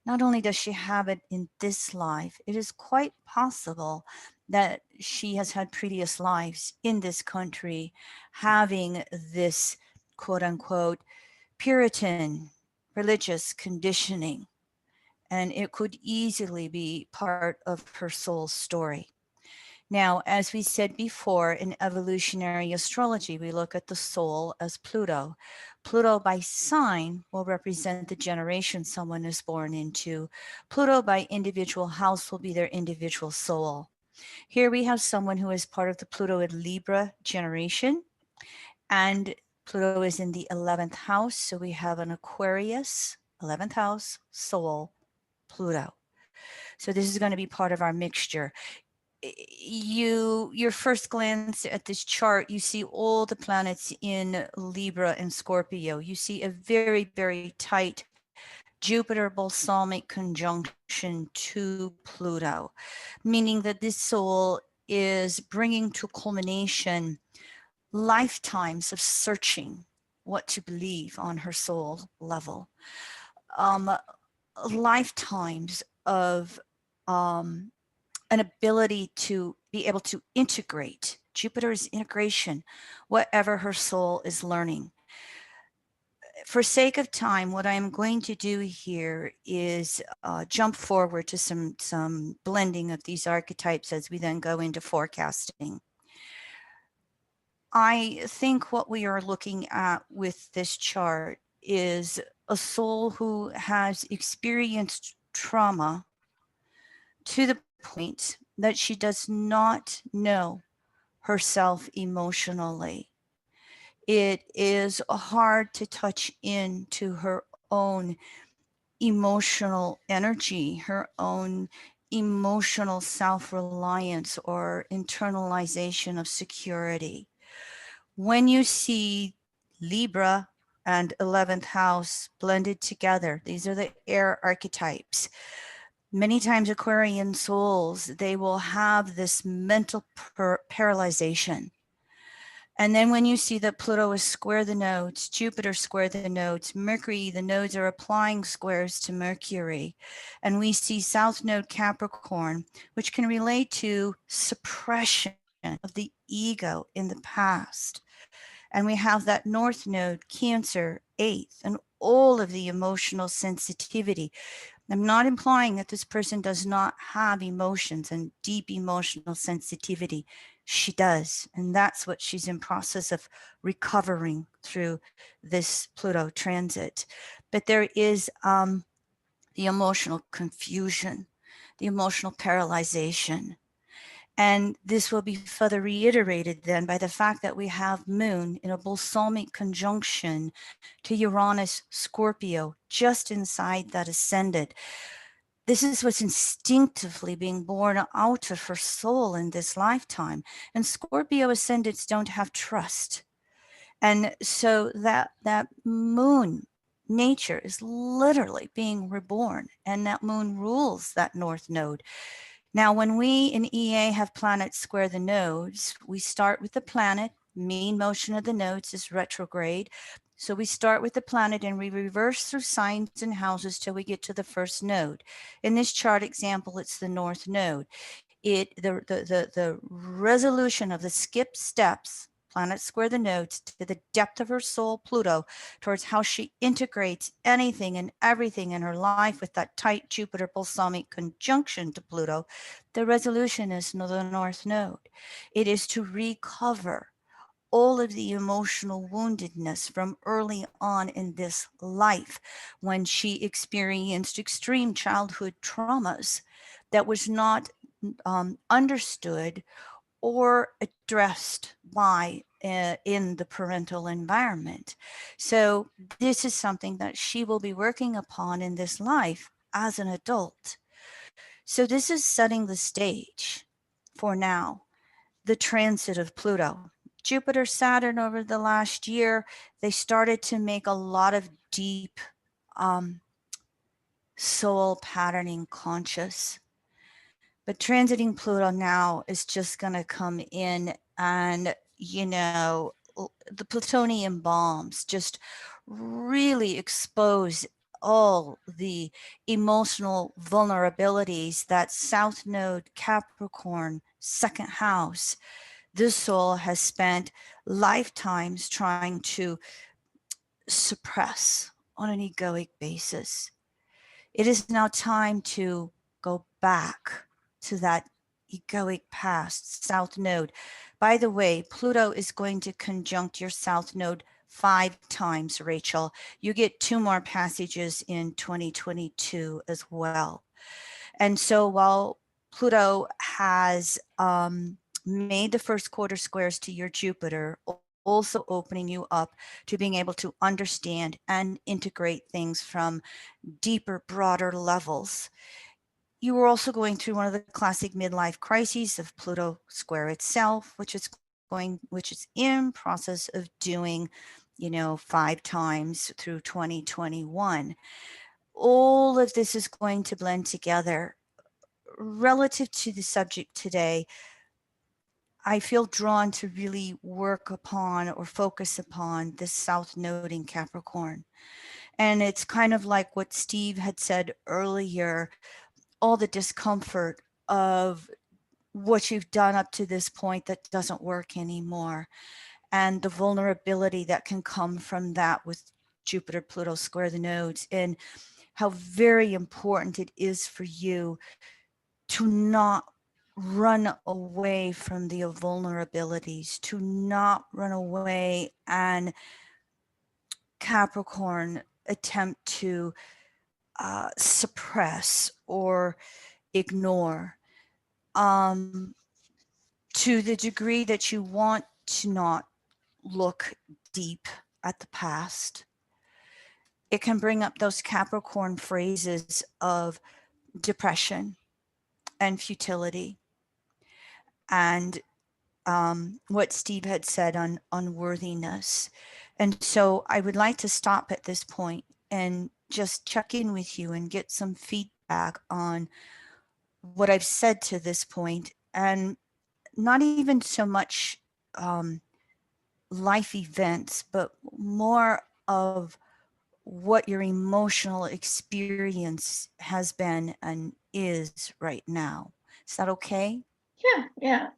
Not only does she have it in this life, it is quite possible that she has had previous lives in this country having this quote unquote Puritan religious conditioning. And it could easily be part of her soul's story. Now, as we said before, in evolutionary astrology, we look at the soul as Pluto. Pluto by sign will represent the generation someone is born into. Pluto by individual house will be their individual soul. Here we have someone who is part of the Pluto in Libra generation, and Pluto is in the 11th house. So we have an Aquarius, 11th house, soul, Pluto. So this is going to be part of our mixture. Your first glance at this chart, you see all the planets in Libra and Scorpio. You see a very, very tight Jupiter balsamic conjunction to Pluto, meaning that this soul is bringing to culmination lifetimes of searching what to believe on her soul level, um, lifetimes of an ability to be able to integrate. Jupiter's integration, whatever her soul is learning. For sake of time, what I'm going to do here is jump forward to some blending of these archetypes as we then go into forecasting. I think what we are looking at with this chart is a soul who has experienced trauma to the point that she does not know herself emotionally. It is hard to touch into her own emotional energy, her own emotional self reliance or internalization of security. When you see Libra and 11th house blended together, these are the air archetypes. Many times Aquarian souls, they will have this mental paralyzation. And then when you see that Pluto is square the nodes, Jupiter square the nodes, Mercury, the nodes are applying squares to Mercury. And we see South Node Capricorn, which can relate to suppression of the ego in the past. And we have that North Node, Cancer, 8th, and all of the emotional sensitivity. I'm not implying that this person does not have emotions and deep emotional sensitivity. She does. And that's what she's in process of recovering through this Pluto transit. But there is the emotional confusion, the emotional paralyzation. And this will be further reiterated then by the fact that we have Moon in a balsamic conjunction to Uranus, Scorpio, just inside that ascendant. This is what's instinctively being born out of her soul in this lifetime. And Scorpio ascendants don't have trust. And so that moon nature is literally being reborn, and that moon rules that north node. Now, when we in EA have planets square the nodes, we start with the planet. Mean motion of the nodes is retrograde. So we start with the planet and we reverse through signs and houses till we get to the first node. In this chart example, it's the north node. The resolution of the skip steps, planets square the nodes, to the depth of her soul, Pluto, towards how she integrates anything and everything in her life with that tight Jupiter balsamic conjunction to Pluto, the resolution is the North Node. It is to recover all of the emotional woundedness from early on in this life when she experienced extreme childhood traumas that was not understood or addressed by in the parental environment. So this is something that she will be working upon in this life as an adult. So this is setting the stage for now, the transit of Pluto. Jupiter, Saturn over the last year, they started to make a lot of deep soul patterning conscious. But transiting Pluto now is just going to come in and, the plutonium bombs just really expose all the emotional vulnerabilities that South Node Capricorn, second house, this soul has spent lifetimes trying to suppress on an egoic basis. It is now time to go back to that egoic past, South Node. By the way, Pluto is going to conjunct your South Node 5 times, Rachel. You get 2 more passages in 2022 as well. And so while Pluto has made the first quarter squares to your Jupiter, also opening you up to being able to understand and integrate things from deeper, broader levels. You were also going through one of the classic midlife crises of Pluto square itself, which is in process of doing, 5 times through 2021. All of this is going to blend together. Relative to the subject today, I feel drawn to really work upon or focus upon this South Node in Capricorn. And it's kind of like what Steve had said earlier, all the discomfort of what you've done up to this point that doesn't work anymore, and the vulnerability that can come from that with Jupiter, Pluto square the nodes, and how very important it is for you to not run away from the vulnerabilities, to not run away and Capricorn attempt to suppress or ignore, to the degree that you want to not look deep at the past. It can bring up those Capricorn phrases of depression and futility, and what Steve had said on unworthiness. And so I would like to stop at this point and just check in with you and get some feedback on what I've said to this point, and not even so much life events, but more of what your emotional experience has been and is right now. Is that okay? Yeah.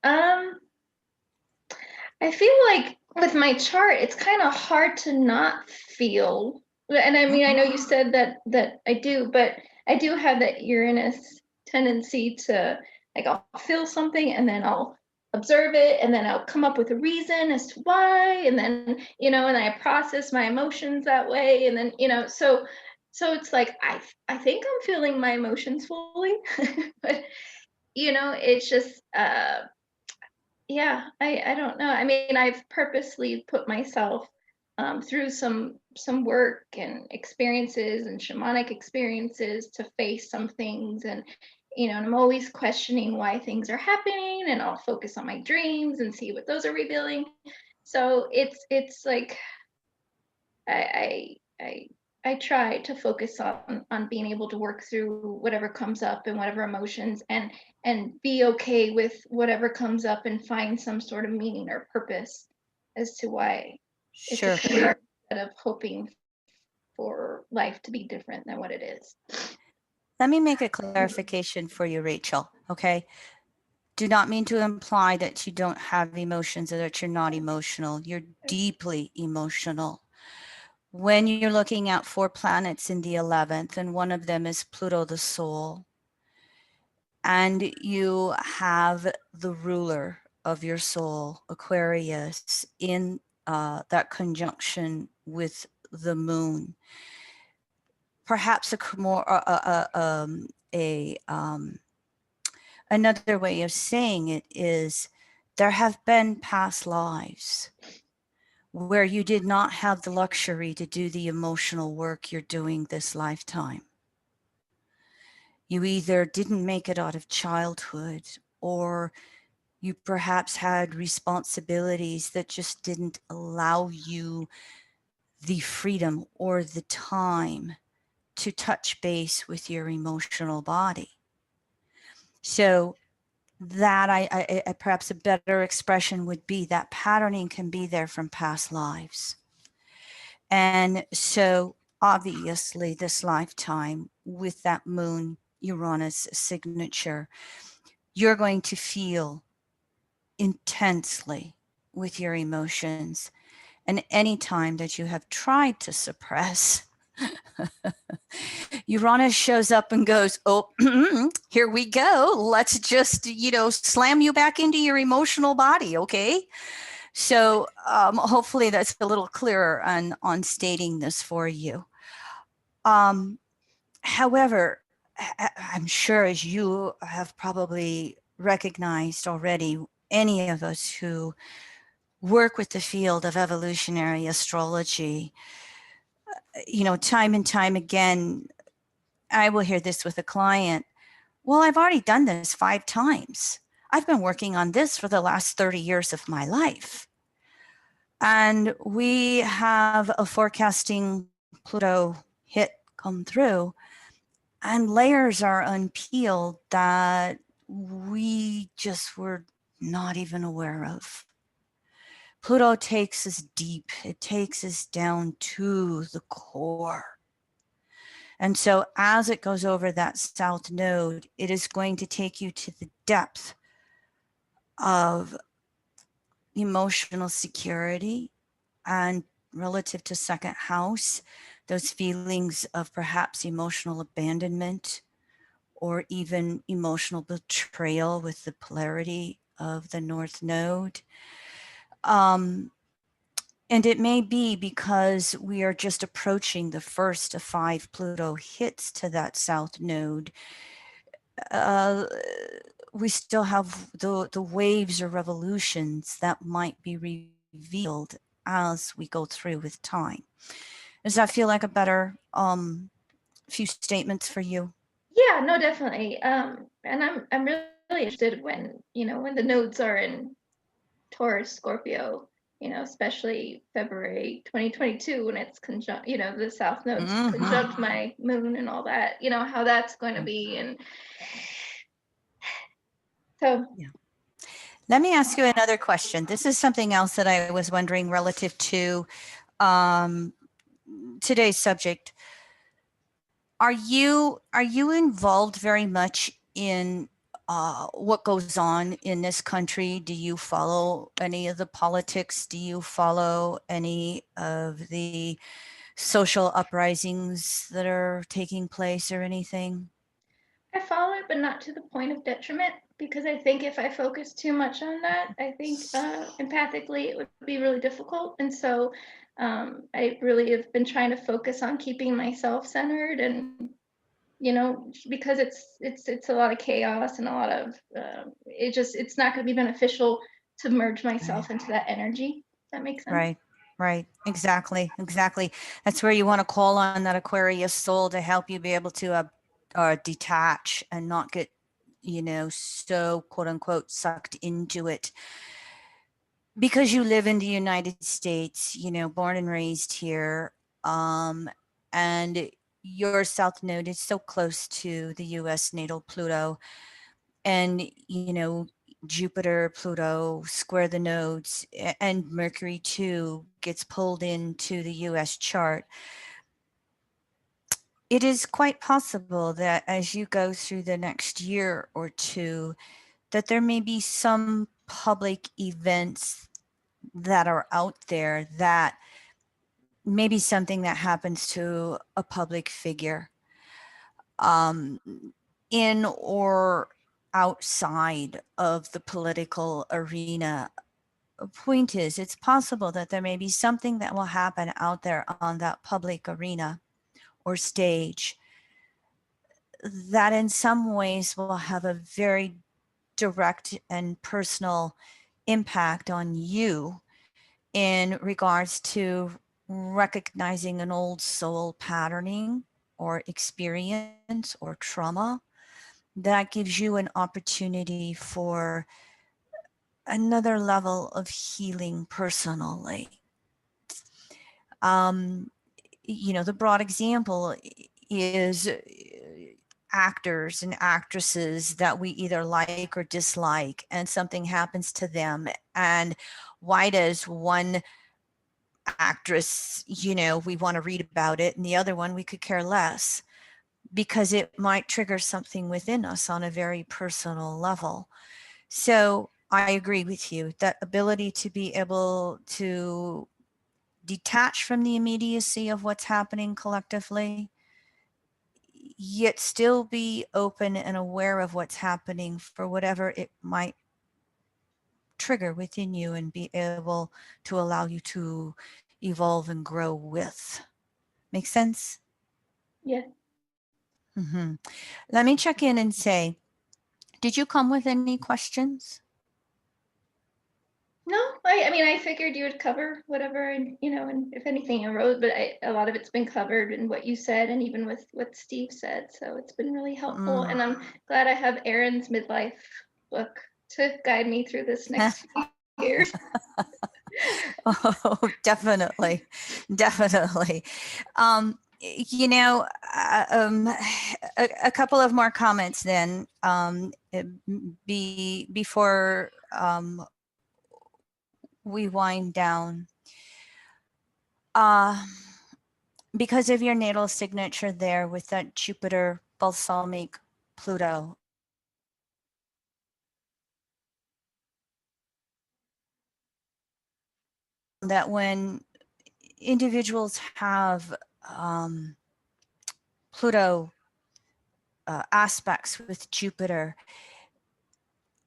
I feel like with my chart, it's kind of hard to not feel. And I mean, I know you said that I do, but I do have that Uranus tendency to, like, I'll feel something and then I'll observe it and then I'll come up with a reason as to why, and then, and I process my emotions that way, and then, so it's like I think I'm feeling my emotions fully, but it's just yeah, I don't know. I mean, I've purposely put myself through some work and experiences and shamanic experiences to face some things, and and I'm always questioning why things are happening, and I'll focus on my dreams and see what those are revealing. So it's like I I I try to focus on being able to work through whatever comes up and whatever emotions, and be okay with whatever comes up and find some sort of meaning or purpose as to why it's Sure. occurring, instead of hoping for life to be different than what it is. Let me make a clarification for you, Rachel. Okay. do not mean to imply that you don't have emotions or that you're not emotional. You're deeply emotional. When you're looking at 4 planets in the 11th, and one of them is Pluto, the soul, and you have the ruler of your soul, Aquarius, in that conjunction with the moon. Perhaps another way of saying it is there have been past lives where you did not have the luxury to do the emotional work you're doing this lifetime. You either didn't make it out of childhood, or you perhaps had responsibilities that just didn't allow you the freedom or the time to touch base with your emotional body. So that I perhaps a better expression would be that patterning can be there from past lives. And so obviously this lifetime with that moon Uranus signature, you're going to feel intensely with your emotions. And any time that you have tried to suppress, Uranus shows up and goes, oh, here we go. Let's just, slam you back into your emotional body. Okay. So hopefully that's a little clearer on stating this for you. However, I'm sure as you have probably recognized already, any of us who work with the field of evolutionary astrology, time and time again, I will hear this with a client. Well, I've already done this 5 times. I've been working on this for the last 30 years of my life. And we have a forecasting Pluto hit come through, and layers are unpeeled that we just were not even aware of. Pluto takes us deep. It takes us down to the core. And so as it goes over that south node, it is going to take you to the depth of emotional security and relative to second house, those feelings of perhaps emotional abandonment or even emotional betrayal with the polarity of the north node. And it may be because we are just approaching the first of 5 Pluto hits to that south node. We still have the waves or revolutions that might be revealed as we go through with time. Does that feel like a better few statements for you? Yeah, no, definitely. And I'm really interested when, when the nodes are in Taurus, Scorpio, especially February 2022 when it's conjunct, the South Node's conjunct my moon and all that, how that's going to be. And so, yeah. Let me ask you another question. This is something else that I was wondering relative to today's subject. Are you involved very much in what goes on in this country? Do you follow any of the politics? Do you follow any of the social uprisings that are taking place or anything? I follow it, but not to the point of detriment, because I think if I focus too much on that, I think empathically it would be really difficult. And so I really have been trying to focus on keeping myself centered, and because it's a lot of chaos and a lot of it's not going to be beneficial to merge myself into that energy. Does that make sense? Right. Exactly. That's where you want to call on that Aquarius soul to help you be able to detach and not get, so quote unquote sucked into it. Because you live in the United States, born and raised here, and your south node is so close to the US natal Pluto, and, Jupiter, Pluto square the nodes, and Mercury too gets pulled into the US chart. It is quite possible that as you go through the next year or two, that there may be some public events that are out there that may be something that happens to a public figure, in or outside of the political arena. Point is, it's possible that there may be something that will happen out there on that public arena or stage that in some ways will have a very direct and personal impact on you in regards to recognizing an old soul patterning or experience or trauma that gives you an opportunity for another level of healing personally. Um, the broad example is actors and actresses that we either like or dislike, and something happens to them. And why does one actress, we want to read about it, and the other one we could care less? Because it might trigger something within us on a very personal level. So I agree with you, that ability to be able to detach from the immediacy of what's happening collectively, yet still be open and aware of what's happening for whatever it might trigger within you, and be able to allow you to evolve and grow with. Make sense? Yeah. Mm-hmm. Let me check in and say, did you come with any questions? No, I mean, I figured you would cover whatever, and and if anything arose, but a lot of it's been covered in what you said, and even with what Steve said. So it's been really helpful, and I'm glad I have Erin's midlife book to guide me through this next few years. Oh, definitely, definitely. Um, a couple of more comments then, before we wind down. Uh, because of your natal signature there with that Jupiter balsamic Pluto, that when individuals have Pluto aspects with Jupiter,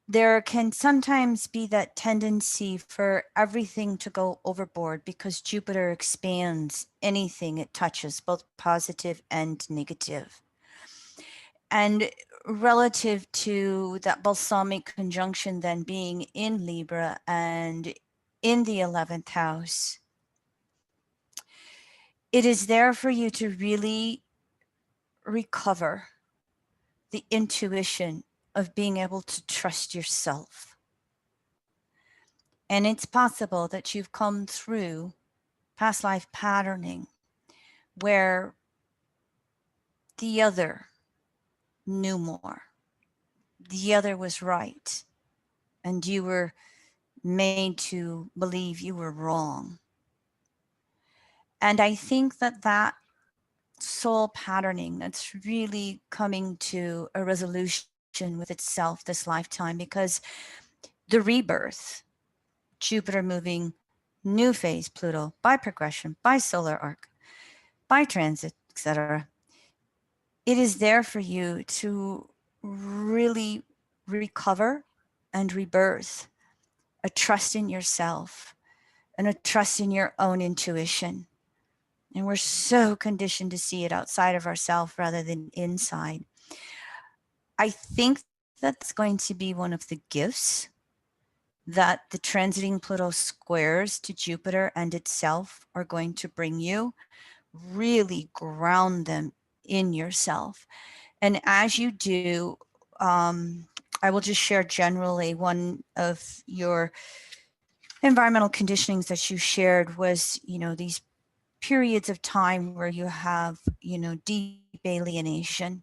there can sometimes be that tendency for everything to go overboard, because Jupiter expands anything it touches, both positive and negative. And relative to that balsamic conjunction then being in Libra and in the 11th house, it is there for you to really recover the intuition of being able to trust yourself. And it's possible that you've come through past life patterning where the other knew more, the other was right, and you were made to believe you were wrong. And I think that soul patterning that's really coming to a resolution with itself this lifetime, because the rebirth, Jupiter moving new phase Pluto by progression, by solar arc, by transit, etc., it is there for you to really recover and rebirth a trust in yourself and a trust in your own intuition. And we're so conditioned to see it outside of ourselves rather than inside. I think that's going to be one of the gifts that the transiting Pluto squares to Jupiter and itself are going to bring you. Really ground them in yourself. And as you do, I will just share generally one of your environmental conditionings that you shared was, these periods of time where you have, deep alienation.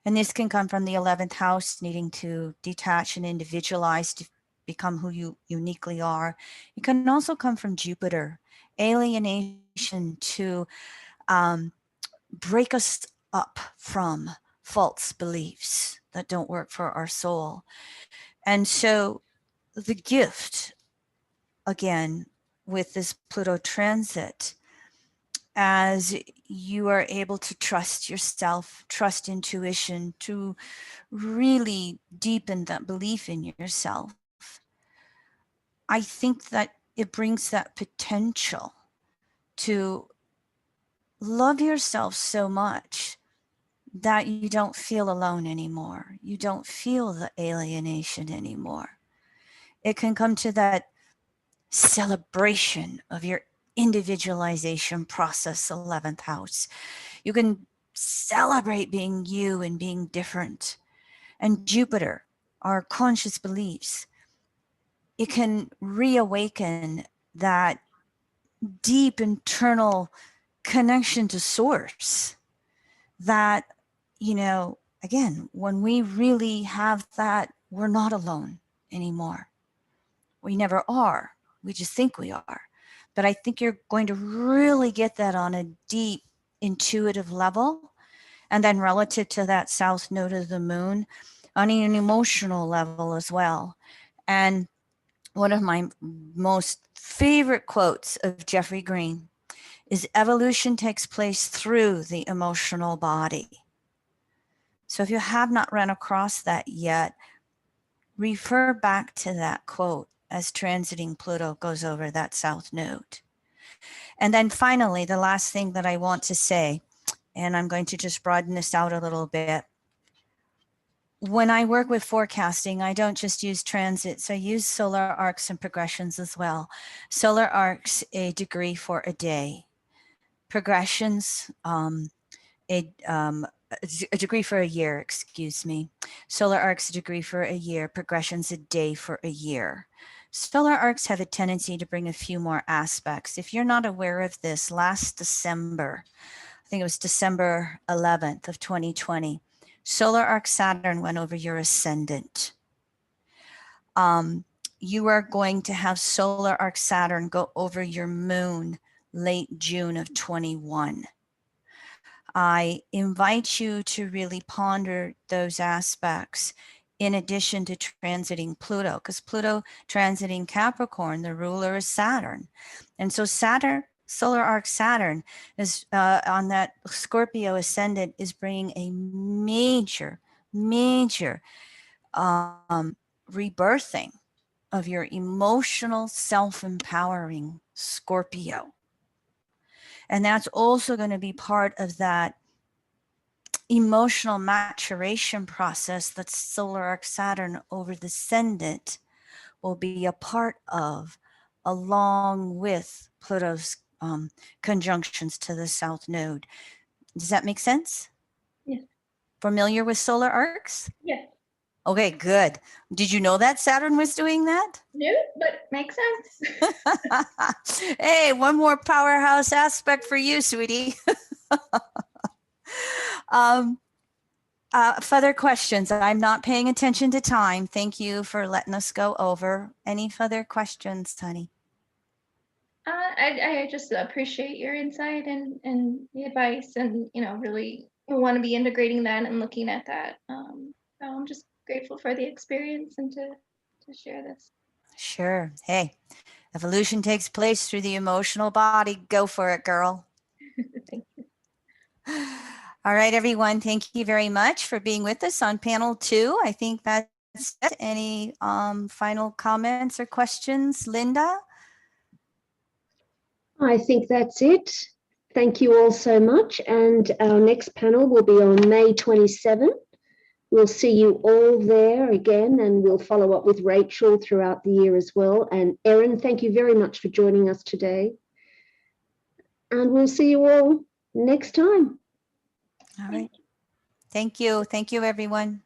And this can come from the 11th house, needing to detach and individualize to become who you uniquely are. It can also come from Jupiter, alienation to um, break us up from false beliefs that don't work for our soul. And so the gift, again, with this Pluto transit, as you are able to trust yourself, trust intuition, to really deepen that belief in yourself, I think that it brings that potential to love yourself so much that you don't feel alone anymore. You don't feel the alienation anymore. It can come to that celebration of your individualization process, 11th house. You can celebrate being you and being different. And Jupiter, our conscious beliefs, it can reawaken that deep internal connection to source that, again, when we really have that, we're not alone anymore. We never are. We just think we are. But I think you're going to really get that on a deep intuitive level. And then relative to that south node of the moon, on an emotional level as well. And one of my most favorite quotes of Jeffrey Green is evolution takes place through the emotional body. So if you have not run across that yet, refer back to that quote as transiting Pluto goes over that south node. And then finally, the last thing that I want to say, and I'm going to just broaden this out a little bit. When I work with forecasting, I don't just use transits, I use solar arcs and progressions as well. Solar arcs, a degree for a day. Progressions, a degree for a year, excuse me. Solar arcs, a degree for a year. Progressions, a day for a year. Solar arcs have a tendency to bring a few more aspects. If you're not aware of this, last December, I think it was December 11th of 2020, solar arc Saturn went over your ascendant. You are going to have solar arc Saturn go over your moon late June of 21. I invite you to really ponder those aspects in addition to transiting Pluto, because Pluto transiting Capricorn, the ruler is Saturn. And so Saturn, solar arc Saturn is on that Scorpio ascendant is bringing a major rebirthing of your emotional self-empowering Scorpio. And that's also going to be part of that emotional maturation process that solar arc Saturn over the ascendant will be a part of, along with Pluto's conjunctions to the south node. Does that make sense? Yes. Familiar with solar arcs? Yes. Okay, good. Did you know that Saturn was doing that? No, but makes sense. Hey, one more powerhouse aspect for you, sweetie. Further questions? I'm not paying attention to time. Thank you for letting us go over. Any further questions, honey? I just appreciate your insight and the advice, and really want to be integrating that and looking at that. So I'm just grateful for the experience and to share this. Sure. Hey, evolution takes place through the emotional body. Go for it, girl. Thank you. All right, everyone. Thank you very much for being with us on panel 2. I think that's it. Any final comments or questions, Linda? I think that's it. Thank you all so much. And our next panel will be on May 27. We'll see you all there again, and we'll follow up with Rachel throughout the year as well. And Erin, thank you very much for joining us today. And we'll see you all next time. All right. Thank you. Thank you, everyone.